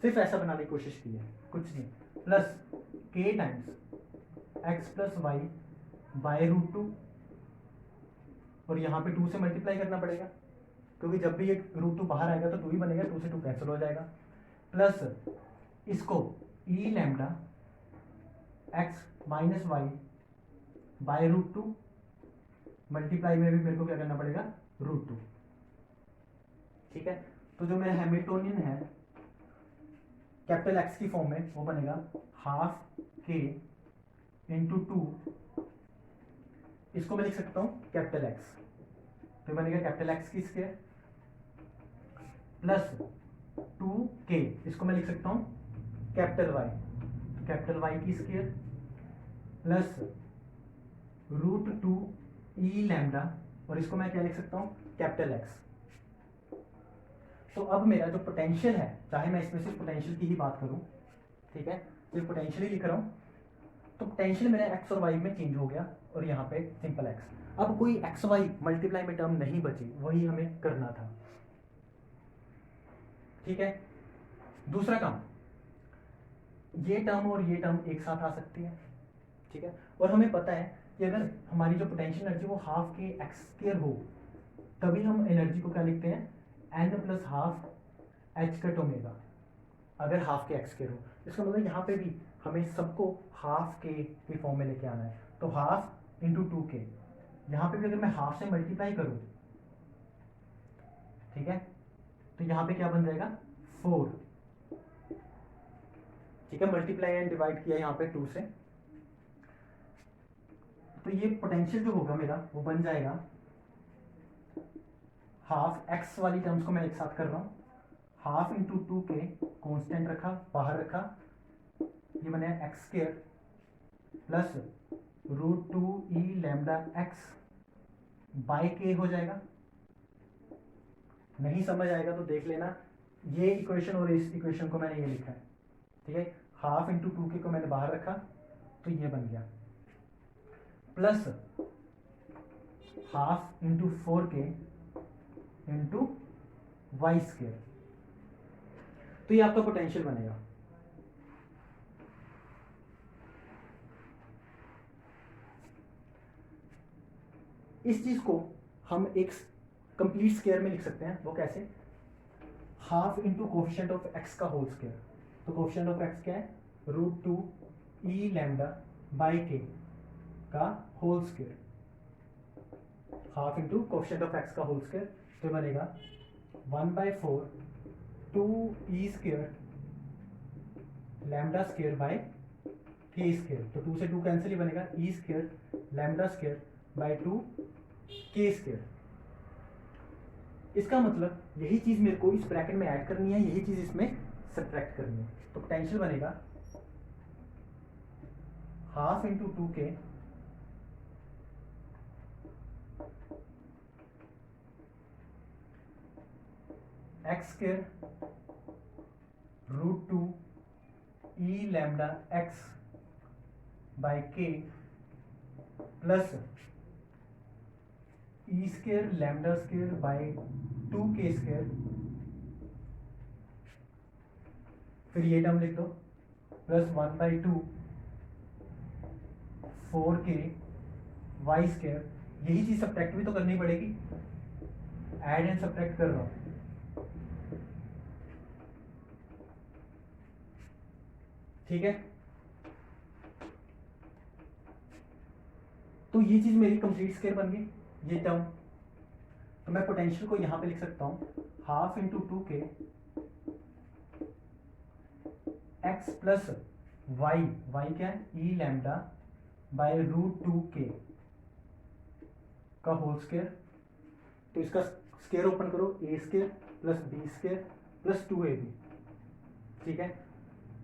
Speaker 1: सिर्फ ऐसा बनाने की कोशिश की है, कुछ नहीं, plus k times x plus y by root 2, और यहाँ पे 2 से मल्टीप्लाई करना पड़ेगा क्योंकि जब भी ये रूट 2 बाहर आएगा तो 2 ही बनेगा, 2 से 2 कैंसिल हो जाएगा, प्लस इसको E lambda X minus Y by root 2, multiply में भी मेरे को क्या करना पड़ेगा, रूट 2। ठीक है, तो जो मेरा हैमिल्टोनियन है कैपिटल एक्स की फॉर्म में वो बनेगा हाफ के इंटू 2, इसको मैं लिख सकता हूँ कैपिटल एक्स, तो बनेगा कैपिटल एक्स की स्क्वायर प्लस 2k, इसको मैं लिख सकता हूँ कैपिटल वाई, कैपिटल वाई की स्क्वायर प्लस रूट 2 ई लैम्डा, और इसको मैं क्या लिख सकता हूँ कैपिटल एक्स। तो अब मेरा जो पोटेंशियल है, चाहे मैं इसमें सिर्फ पोटेंशियल की ही बात करूँ, ठीक है, सिर्फ पोटेंशियल ही लिख रहा हूँ, तो पोटेंशियल मेरा एक्स और वाई में चेंज हो गया और यहाँ पे सिंपल एक्स। अब कोई एक्स वाई मल्टीप्लाई में टर्म नहीं बची, वही हमें करना था। ठीक है, दूसरा काम, ये टर्म और ये टर्म एक साथ आ सकती है। ठीक है, और हमें पता है कि अगर हमारी जो पोटेंशियल एनर्जी वो हाफ के एक्स स्क्वायर हो, तभी हम एनर्जी को क्या लिखते हैं, n plus half H cut omega, अगर हाफ के एक्स स्क्वायर हो। इसका मतलब यहाँ पे भी हमें सबको हाफ के फॉर्म में लेके आना है, तो हाफ इंटू 2k यहाँ पे भी अगर मैं हाफ से मल्टीप्लाई करूँ, ठीक है, तो यहाँ पे क्या बन जाएगा 4, ठीक है, मल्टीप्लाई एंड डिवाइड किया यहाँ पे 2 से, तो ये पोटेंशियल जो होगा मेरा वो बन जाएगा हाफ, एक्स वाली टर्म्स को मैं एक साथ कर रहा हूँ, हाफ इंटू 2k कॉन्स्टेंट रखा, बाहर रखा, ये बने x square plus √2e lambda x by k हो जाएगा। नहीं समझ आएगा तो देख लेना, ये इक्वेशन और इस इक्वेशन को मैंने ये लिखा है, ठीक है, हाफ इंटू 2k को मैंने बाहर रखा तो ये बन गया, plus half into 4k into y square, तो ये आपका पोटेंशियल बनेगा। इस चीज को हम एक कंप्लीट स्क्वायर में लिख सकते हैं, वो कैसे, half into coefficient of x का होल स्क्वायर, तो कोफिशिएंट ऑफ एक्स क्या है √2e लैम्डा बाई के का whole square, half into coefficient of x का होल स्क्वायर, तो बनेगा 1/4 2e square lambda square by k square, तो 2 से 2 कैंसिल ही बनेगा, e square lambda square by 2 k square. इसका मतलब यही चीज मेरे को इस ब्रैकेट में ऐड करनी है, यही चीज इसमें सब्ट्रैक्ट करनी है, तो पोटेंशियल बनेगा half into 2k X square √2e lambda x by K plus E square lambda square by 2k square, फिर ये टर्म लिख दो, प्लस 1/2 4k वाई स्क्वायर, यही चीज सब्ट्रैक्ट भी तो करनी पड़ेगी, ऐड एंड सब्ट्रैक्ट कर रहा हूं, ठीक है, तो ये चीज मेरी कंप्लीट स्क्वायर बन गई, ये टर्म, तो मैं पोटेंशियल को यहां पे लिख सकता हूं half into 2k x plus y, y क्या है ई लैम्डा बाय √2k का होल स्क्वायर, तो इसका स्क्वायर ओपन करो, A square plus B square plus 2ab, ठीक है,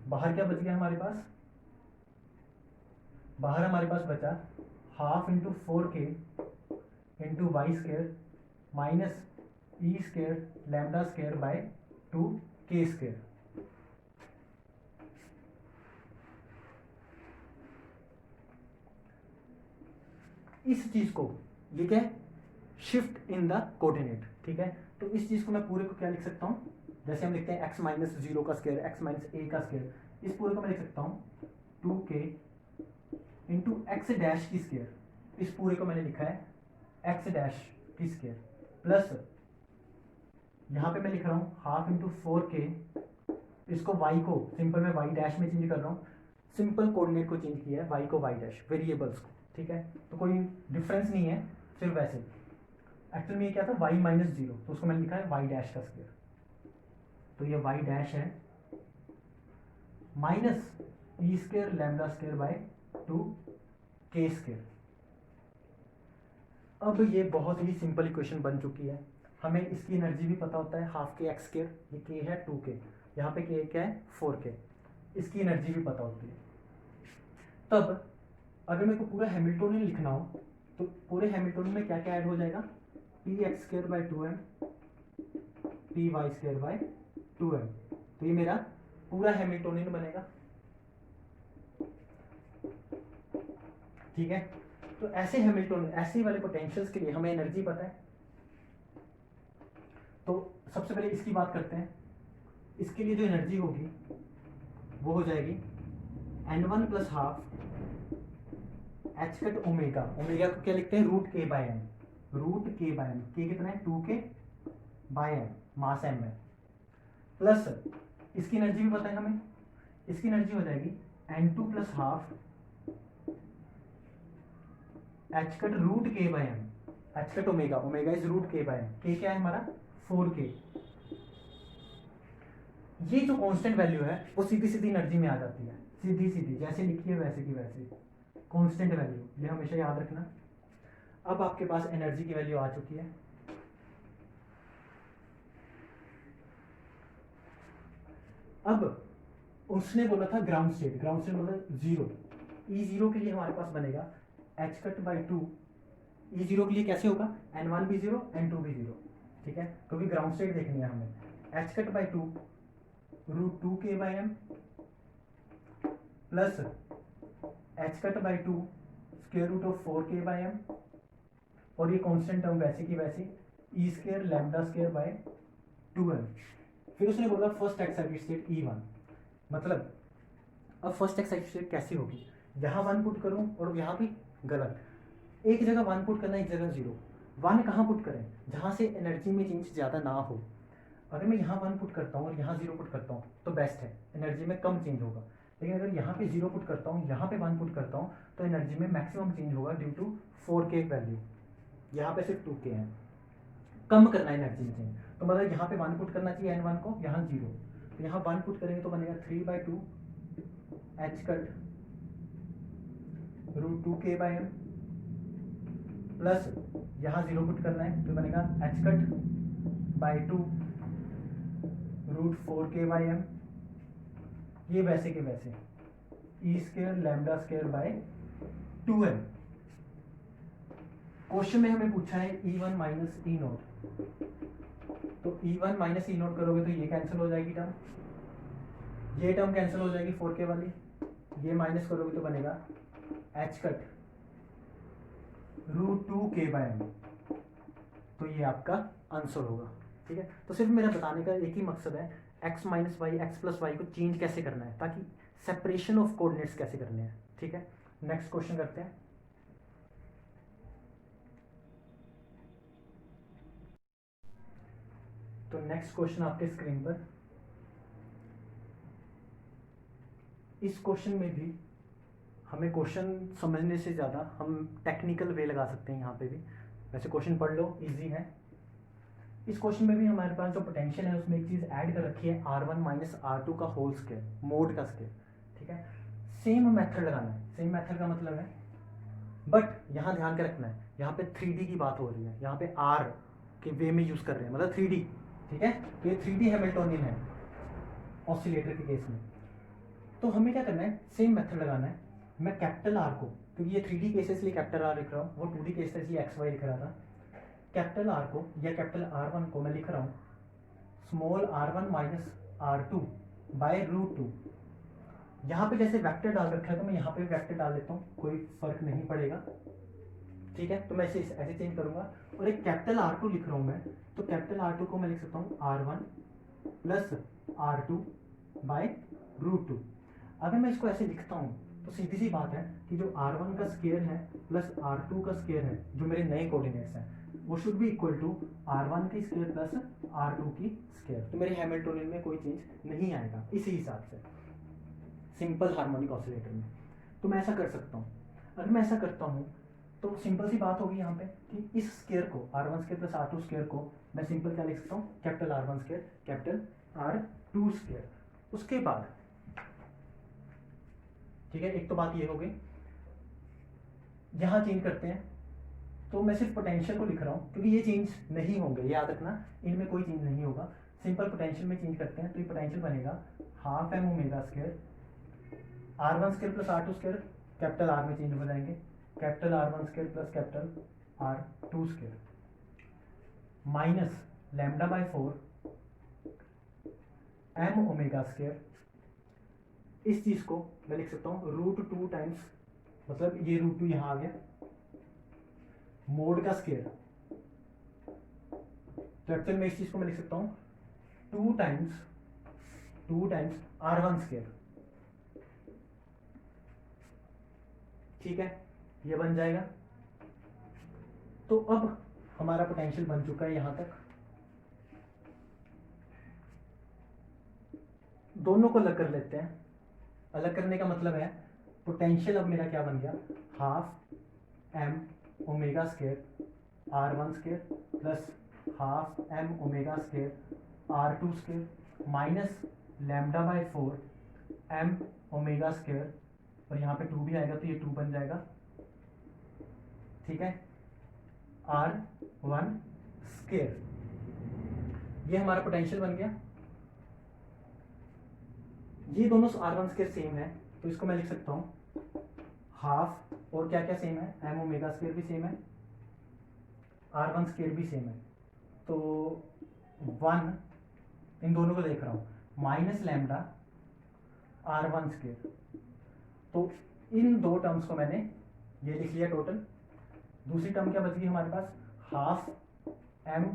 Speaker 1: बाहर क्या बच गया हमारे पास, बाहर हमारे पास बचा half into 4k into y square minus e square lambda square by 2k square. इस चीज को ये क्या है शिफ्ट इन द कोऑर्डिनेट, ठीक है, तो इस चीज को मैं पूरे को क्या लिख सकता हूँ, जैसे हम लिखते हैं x माइनस 0 का स्क्वायर, x माइनस a का स्क्वायर, इस पूरे को मैं लिख सकता हूँ 2k इंटू एक्स डैश की स्क्वायर, इस पूरे को मैंने लिखा है x डैश की स्क्वायर, प्लस यहाँ पे मैं लिख रहा हूँ हाफ इंटू 4k, इसको y को सिंपल में y डैश में चेंज कर रहा हूँ, सिंपल कोऑर्डिनेट को चेंज किया है, y को y डैश, वेरिएबल्स को, ठीक है, तो कोई डिफरेंस नहीं है, सिर्फ वैसे एक्चुअल में ये क्या था y माइनस 0, तो उसको मैंने लिखा है y डैश का स्क्वायर, तो ये y डैश है minus e square lambda square by 2k square. अब ये बहुत ही सिंपल इक्वेशन बन चुकी है, हमें इसकी एनर्जी भी पता होता है हाफ के एक्स स्क्वायर, ये k है 2k, यहाँ पे k क्या है 4k, इसकी एनर्जी भी पता होती है। तब अगर मेरे को पूरा हैमिल्टोनियन लिखना हो तो पूरे हैमिल्टोनियन में क्या क्या ऐड हो जाएगा, p x square by 2m p y square by 2m, तो ये मेरा पूरा हैमिल्टोनियन बनेगा, ठीक है, तो ऐसे हैमिल्टोनियन ऐसे वाले पोटेंशियल्स के लिए हमें एनर्जी पता है, तो सबसे पहले इसकी बात करते हैं, इसके लिए जो एनर्जी होगी वो हो जाएगी n1 plus half H cut omega, omega को क्या लिखते हैं √k by m, √k by m, k कितना है 2k by m, mass m है, प्लस इसकी एनर्जी भी पता है हमें, इसकी एनर्जी हो जाएगी n2 plus half H cut root के by M, H cut omega, omega is root के बाय एम, के क्या है हमारा 4k। ये जो कांस्टेंट वैल्यू है वो सीधी सीधी एनर्जी में आ जाती है, सीधी सीधी जैसे लिखी है वैसे की वैसे कांस्टेंट वैल्यू, ये हमेशा याद रखना। अब आपके पास एनर्जी की वैल्यू आ चुकी है। अब उसने बोला था ग्राउंड स्टेट, ग्राउंड स्टेट मतलब जीरो, ई जीरो के लिए हमारे पास बनेगा H cut by to, E zero के लिए कैसे होगा n1 भी जीरो n2 भी जीरो, ठीक है, क्योंकि ग्राउंड स्टेट देखनी है हमें। H cut by two root two K by M plus H cut by two square root of 4k by M, और ये कांस्टेंट टर्म वैसे की वैसी E square lambda square by 2m। फिर उसने बोला फर्स्ट एक्साइटेड स्टेट E1, मतलब अब फर्स्ट एक्साइटेड स्टेट कैसी होगी, यहाँ वन पुट करूँ और यहाँ भी गलत, एक जगह वन पुट करना एक जगह जीरो। वन कहाँ पुट करें, जहाँ से एनर्जी में चेंज ज़्यादा ना हो। अगर मैं यहाँ वन पुट करता हूँ और यहाँ जीरो पुट करता हूँ तो बेस्ट है, एनर्जी में कम चेंज होगा। लेकिन अगर यहाँ पे जीरो पुट करता हूँ, यहाँ पे वन पुट करता हूँ तो एनर्जी में मैक्सिमम चेंज होगा ड्यू टू 4k वैल्यू, यहाँ पे सिर्फ 2k है, कम करना है एनर्जी में चेंज। तो मतलब यहाँ पे वन पुट करना चाहिए n1 को, यहाँ जीरो, तो यहाँ वन पुट करेंगे तो बनेगा 3/2 H cut root 2k by M plus यहाँ जीरो पुट करना है तो बनेगा H cut by 2 root 4k by M, ये वैसे के वैसे E square lambda square by 2m। Question में हमें पूछा है E1 माइनस ई नोट, तो E1 माइनस ई नोट करोगे तो ये कैंसिल हो जाएगी टर्म, ये टर्म कैंसिल हो जाएगी 4k वाली, ये माइनस करोगे तो बनेगा H cut root 2k by m, तो ये आपका आंसर होगा। ठीक है, तो सिर्फ मेरा बताने का एक ही मकसद है, x minus y x plus y को चेंज कैसे करना है, ताकि सेपरेशन ऑफ कोऑर्डिनेट्स कैसे करने हैं। ठीक है, नेक्स्ट क्वेश्चन करते हैं। तो नेक्स्ट क्वेश्चन आपके स्क्रीन पर, इस क्वेश्चन में भी हमें क्वेश्चन समझने से ज़्यादा हम टेक्निकल वे लगा सकते हैं यहाँ पे भी। वैसे क्वेश्चन पढ़ लो, इजी है। इस क्वेश्चन में भी हमारे पास जो पोटेंशियल है उसमें एक चीज़ ऐड कर रखी है R1 माइनस R2 का होल स्क्वायर, मोड का स्क्वायर। ठीक है, सेम मेथड लगाना है, सेम मेथड का मतलब है, बट यहाँ ध्यान के रखना है, यहाँ पे 3D की बात हो रही है, यहाँ पे R के वे में यूज़ कर रहे हैं, मतलब 3D। ठीक है, तो ये 3D हैमिल्टोनियन है ऑसिलेटर के केस में। तो हमें क्या करना है, सेम मेथड लगाना है। मैं कैपिटल आर को, क्योंकि ये 3D केसेस लिए कैपिटल आर लिख रहा हूँ, वो 2D केस इसलिए एक्स वाई लिख रहा था। कैपिटल आर को या कैपिटल R1 को मैं लिख रहा हूँ small r1 minus R2 bye root 2। यहाँ पे जैसे वेक्टर डाल रखा है तो मैं यहाँ पे वेक्टर डाल लेता हूँ, कोई फर्क नहीं पड़ेगा। ठीक है, तो मैं ऐसे ऐसे चेंज करूंगा। और एक कैपिटल R2 लिख रहा हूँ मैं, तो कैपिटल R2 को मैं लिख सकता हूँ R1 plus R2 bye root 2। अगर मैं इसको ऐसे लिखता हूँ तो सीधी सी बात है कि जो R1 का स्क्वायर है प्लस R2 का स्क्वायर है, जो मेरे नए कोऑर्डिनेट्स हैं, वो should be equal to R1 की स्क्वायर प्लस R2 की स्क्वायर। तो मेरे हैमिल्टोनियन में कोई चेंज नहीं आएगा इसी हिसाब से, सिंपल हार्मोनिक ऑसिलेटर में। तो मैं ऐसा कर सकता हूँ। अगर मैं ऐसा करता हूँ तो सिंपल सी बात होगी यहाँ पे कि इस स्क्वायर को R1 square plus R2 square को मैं सिंपल क्या लिख सकता हूँ, capital R1 square capital R2 square. उसके बाद ठीक है, एक तो बात ये हो गई। यहाँ चेंज करते हैं तो मैं सिर्फ पोटेंशियल को लिख रहा हूँ, क्योंकि ये चेंज नहीं होंगे, याद रखना, इनमें कोई चेंज नहीं होगा। सिंपल पोटेंशियल में चेंज करते हैं तो ये पोटेंशियल बनेगा half M omega square R1 square plus R2 square, capital R में चेंज हो जाएंगे, capital R1 square plus capital R2 square minus lambda by 4 M omega square. इस चीज को मैं लिख सकता हूँ रूट 2 टाइम्स, मतलब ये रूट 2 यहाँ आ गया, मोड का स्क्वायर। तो एक्चुअल में इस चीज को मैं लिख सकता हूँ 2 टाइम्स R1 स्क्वायर। ठीक है, ये बन जाएगा। तो अब हमारा पोटेंशियल बन चुका है यहां तक। दोनों को अलग कर लेते हैं। अलग करने का मतलब है पोटेंशियल अब मेरा क्या बन गया, half M omega square r one square plus half M omega square are two square minus lambda by 4 M omega square, और यहाँ पे 2 भी आएगा तो ये 2 बन जाएगा, ठीक है, आर वन स्केयर। ये हमारा पोटेंशियल बन गया। ये दोनों आर वन स्केयर सेम है तो इसको मैं लिख सकता हूँ हाफ, और क्या क्या सेम है, एम ओमेगा स्केयर भी सेम है, आर वन स्केयर भी सेम है, तो 1 इन दोनों को देख रहा हूँ minus lambda r one square. तो इन दो टर्म्स को मैंने ये लिख लिया टोटल। दूसरी टर्म क्या बच गई हमारे पास, half M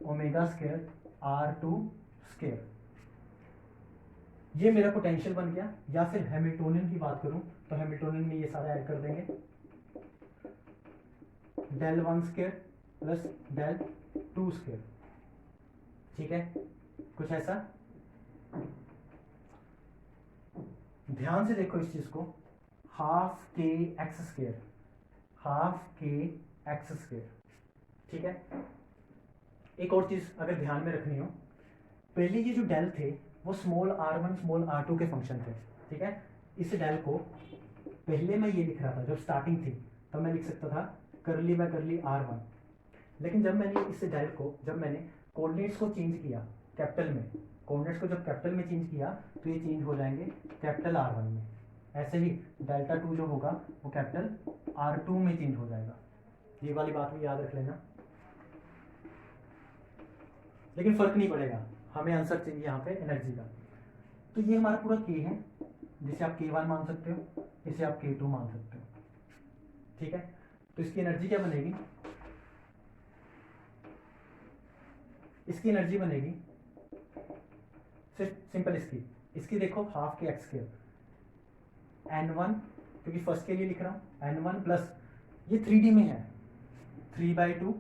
Speaker 1: omega square are two square. ये मेरा पोटेंशियल बन गया। या फिर हैमिल्टोनियन की बात करूं तो हैमिल्टोनियन में ये सारा ऐड कर देंगे, del one square plus del two square, ठीक है, कुछ ऐसा। ध्यान से देखो इस चीज को, half k x square, half k x square, ठीक है। एक और चीज अगर ध्यान में रखनी हो, पहले ये जो डेल थे वो small r one small r two के फंक्शन थे, ठीक है। इस डेल को पहले मैं ये लिख रहा था, जब स्टार्टिंग थी तब मैं लिख सकता था करली बाय करली आर वन, लेकिन जब मैंने इस डेल को, जब मैंने कोऑर्डिनेट्स को चेंज किया कैपिटल में, कोऑर्डिनेट्स को जब कैपिटल में चेंज किया तो ये चेंज हो जाएंगे कैपिटल आर वन में। ऐसे ही डेल्टा टू जो होगा वो कैपिटल आर टू में चेंज हो जाएगा। ये वाली बात भी याद रख लेना, लेकिन फर्क नहीं पड़ेगा, हमें आंसर चाहिए यहाँ पे एनर्जी का। तो ये हमारा पूरा के है, जिसे आप K1 मान सकते हो, इसे आप K2 मान सकते हो, ठीक है। तो इसकी एनर्जी क्या बनेगी, इसकी एनर्जी बनेगी सिर्फ सिंपल इसकी देखो half k x square n1, क्योंकि फर्स्ट के लिए लिख रहा हूँ n1 प्लस ये 3D में है 3/2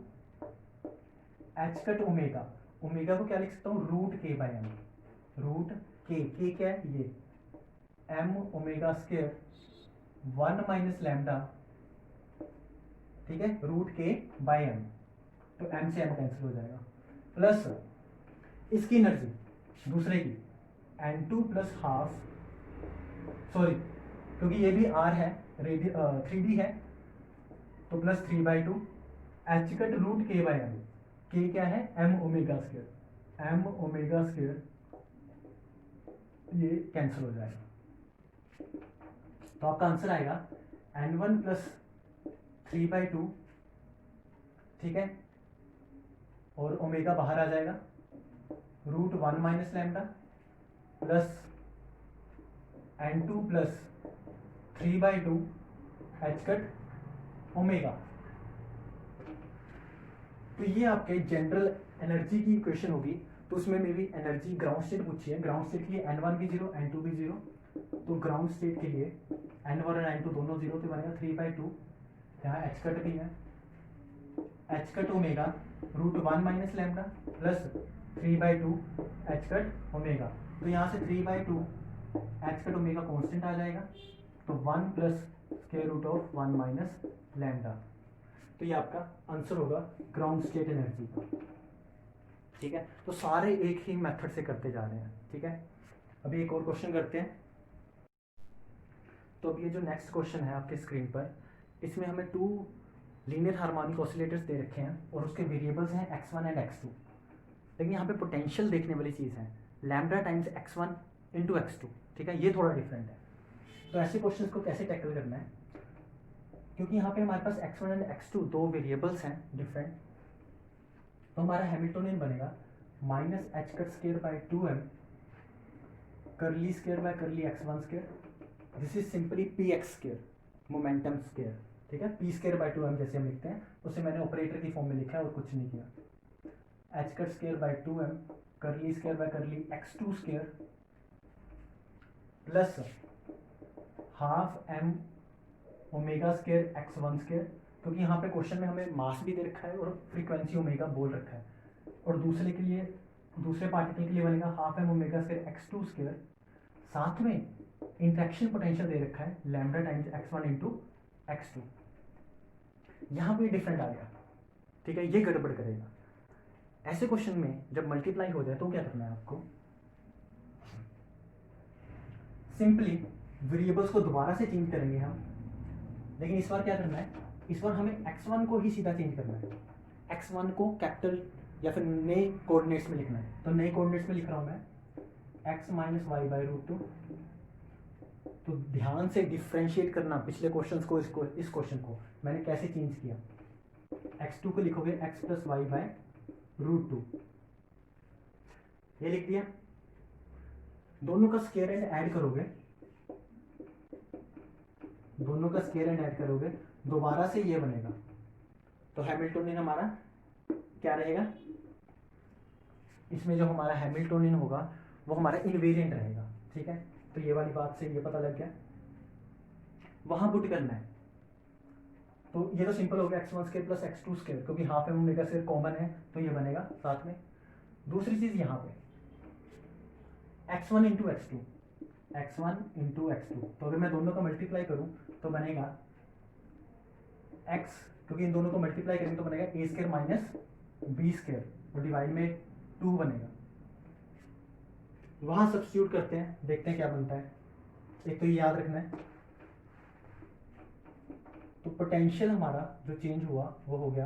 Speaker 1: एच कट ओमेगा, ओमेगा को क्या लिख सकता हूँ रूट के बाय एम, रूट के क्या है ये m omega square 1 minus lambda, ठीक है, रूट के बाय एम, तो एम से एम कैंसिल हो जाएगा, प्लस इसकी एनर्जी दूसरे की n2 प्लस हाफ, सॉरी क्योंकि ये भी r है 3D है तो प्लस 3/2 एच कट रूट के बाय एम, के क्या है m omega square, m omega square, ये कैंसिल हो जाएगा। तो आपका आंसर आएगा n1 प्लस 3/2, ठीक है, और ओमेगा बाहर आ जाएगा root 1 minus lambda plus n2 plus 3/2 H cut omega. तो ये आपके जनरल एनर्जी की इक्वेशन होगी। तो उसमें मे भी एनर्जी ग्राउंड स्टेट पूछी है, ग्राउंड स्टेट के लिए n1 भी 0 n2 भी 0, तो ग्राउंड स्टेट के लिए n1 और n2 दोनों 0, तो बनेगा 3/2, यहाँ एच कट भी है h cut omega root 1 minus lambda plus 3/2 H cut omega. तो यहाँ से 3/2 एच कट ओमेगा कॉन्स्टेंट आ जाएगा, तो 1 plus square root of 1 minus lambda. तो ये आपका आंसर होगा ग्राउंड स्टेट एनर्जी का, ठीक है। तो सारे एक ही मेथड से करते जा रहे हैं, ठीक है। अभी एक और क्वेश्चन करते हैं। तो अब ये जो नेक्स्ट क्वेश्चन है आपके स्क्रीन पर, इसमें हमें 2 लीनियर हार्मोनिक ऑसिलेटर्स दे रखे हैं और उसके वेरिएबल्स हैं x1 एंड x2, लेकिन यहाँ पे पोटेंशियल देखने वाली चीज़ है lambda times x1 into x2, ठीक है, ये थोड़ा डिफरेंट है। तो ऐसे क्वेश्चन को कैसे टैकल करना है, क्योंकि यहाँ पे हमारे पास x1 एंड x2 दो वेरिएबल्स हैं डिफरेंट, तो हमारा हैमिल्टोनियन बनेगा minus H cut square by 2m करली स्क्वायर बाय करली x1 square, this is simply P x square momentum square, ठीक है, पी स्क्वायर बाय 2m जैसे हम लिखते हैं, उसे मैंने ऑपरेटर की फॉर्म में लिखा है और कुछ नहीं किया। H cut square by 2m करली स्क्वायर बाय करली x2 square plus half m omega square x1 square, क्योंकि यहाँ पे क्वेश्चन में हमें मास भी दे रखा है और फ्रीक्वेंसी ओमेगा बोल रखा है, और दूसरे के लिए दूसरे पार्टिकल के लिए बनेगा half m omega square x2 square, साथ में इंटरेक्शन पोटेंशियल दे रखा है lambda times x1 into x2। यहाँ पे डिफरेंट आ गया, ठीक है, ये गड़बड़ करेगा। ऐसे क्वेश्चन में जब मल्टीप्लाई हो जाए तो क्या करना है आपको, सिंपली वेरिएबल्स को दोबारा से चेंज करेंगे हम, लेकिन इस बार क्या करना है, इस बार हमें x1 को ही सीधा चेंज करना है, x1 को कैपिटल या फिर नए कोऑर्डिनेट्स में लिखना है। तो नए कोऑर्डिनेट्स में लिख रहा हूँ मैं x minus y by root two. तो ध्यान से डिफ्रेंशिएट करना पिछले क्वेश्चंस को, इस क्वेश्चन को मैंने कैसे चेंज किया। x2 को लिखोगे x plus y by root two, ये लिख दिया। दोनों का स्क्वायर एंड ऐड करोगे, दोनों का स्क्वायर एंड ऐड करोगे, दोबारा से ये बनेगा। तो हैमिल्टोनियन हमारा क्या रहेगा, इसमें जो हमारा हैमिल्टोनियन होगा वो हमारा इनवेरिएंट रहेगा, ठीक है। तो ये वाली बात से ये पता लग गया, वहां पुट करना है। तो ये तो सिंपल हो गया, x1 square plus x2 square, क्योंकि half M omega square common है तो ये बनेगा साथ में। दूसरी चीज यहाँ पे x1 into x to, x1 into x2, तो अगर मैं दोनों का मल्टीप्लाई करूं तो बनेगा x, क्योंकि इन दोनों को मल्टीप्लाई करेंगे तो बनेगा a square minus b square, और डिवाइड में 2 बनेगा। वहां सब्स्टिट्यूट करते हैं, देखते हैं क्या बनता है। एक तो ये याद रखना है, तो पोटेंशियल हमारा जो चेंज हुआ वो हो गया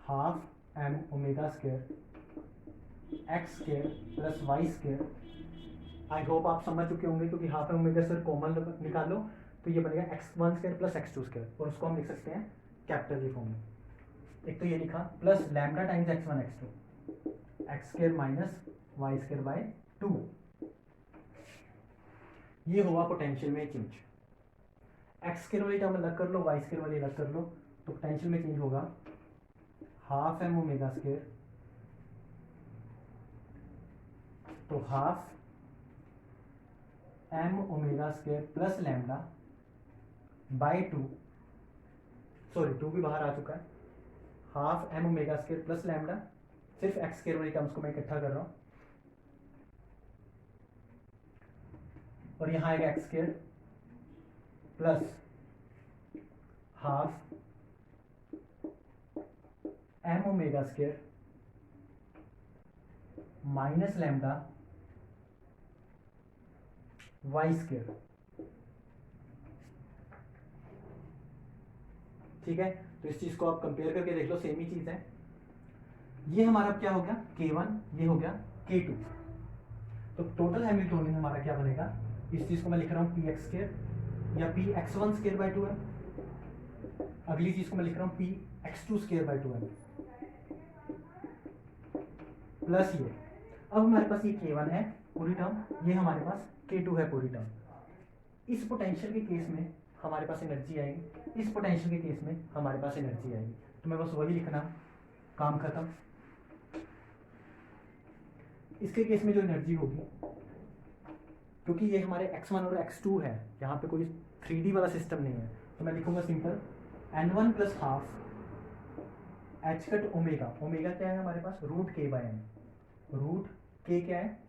Speaker 1: half M omega square x square plus y square. I hope आप समझ चुके होंगे, क्योंकि half M omega square common निकालो तो ये बनेगा x1 square plus x2 square, और उसको हम लिख सकते हैं कैपिटल फॉर्म में। एक तो ये लिखा plus lambda times x1 x2 x square minus y square by 2, ये हुआ पोटेंशियल में चेंज। एक्स स्क्वायर वाली टर्म अलग कर लो, वाई स्क्वायर वाली अलग कर लो, तो पोटेंशियल में चेंज होगा हाफ एम ओमेगा स्क्वायर, तो half M omega square plus lambda by 2, sorry 2 भी बाहर आ चुका है, half M omega square plus lambda, सिर्फ एक्स स्क्वायर वाली टर्म्स को मैं इकट्ठा कर रहा हूं, और यहां आएगा x square plus half M omega square minus lambda y square, ठीक है। तो इस चीज को आप कंपेयर करके देख लो, सेम ही चीज है। ये हमारा क्या हो गया K1, ये हो गया K2। तो टोटल हैमिल्टोनियन हमारा क्या बनेगा, इस चीज को मैं लिख रहा हूं पी एक्स स्क्वायर या पी x1 स्क्वायर बाय 2 है, अगली चीज को मैं लिख रहा हूं पी x2 स्क्वायर बाय 2 है प्लस ये। अब हमारे पास ये K1 है पूरी टर्म, ये हमारे पास K2 है पूरी टर्म। इस पोटेंशियल के केस में हमारे पास एनर्जी आएगी, इस पोटेंशियल के केस में हमारे पास एनर्जी आएगी, तो मैं बस वही लिखना, काम खत्म। इसके केस में जो एनर्जी होगी, क्योंकि ये हमारे x1 और x2 है, यहाँ पे कोई 3D वाला सिस्टम नहीं है, तो मैं लिखूंगा simple n1 plus half H cut omega, omega क्या है हमारे पास रूट के बाय एम, रूट के क्या है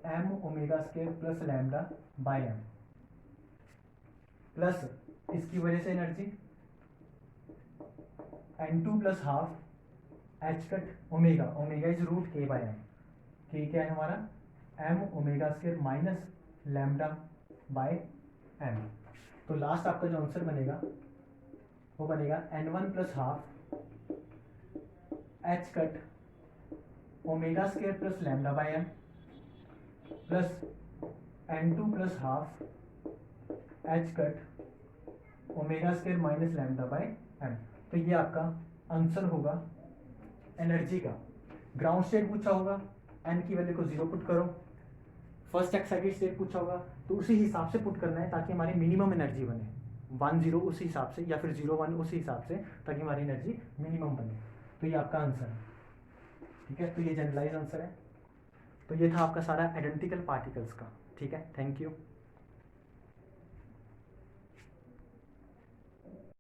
Speaker 1: m omega square plus lambda by m, plus इसकी वजह से energy n2 plus half H cut omega, omega is root के बाय एम, के क्या है हमारा m omega square minus lambda by m. तो लास्ट आपका जो आंसर बनेगा वो बनेगा n1 plus half H cut omega square plus lambda by m plus n2 plus half H cut omega square minus lambda by m. तो ये आपका answer होगा एनर्जी का। ग्राउंड स्टेट पूछा होगा, एन की वैल्यू को 0 पुट करो, फर्स्ट एक्साइटेड स्टेट पूछा होगा तो उसी हिसाब से पुट करना है ताकि हमारी मिनिमम एनर्जी बने, 1 0 उसी हिसाब से या फिर 0 1 उसी हिसाब से, ताकि हमारी एनर्जी मिनिमम बने। तो ये आपका आंसर है, ठीक है। तो ये जनरलाइज आंसर है। तो ये था आपका सारा आइडेंटिकल पार्टिकल्स का, ठीक है। Thank you.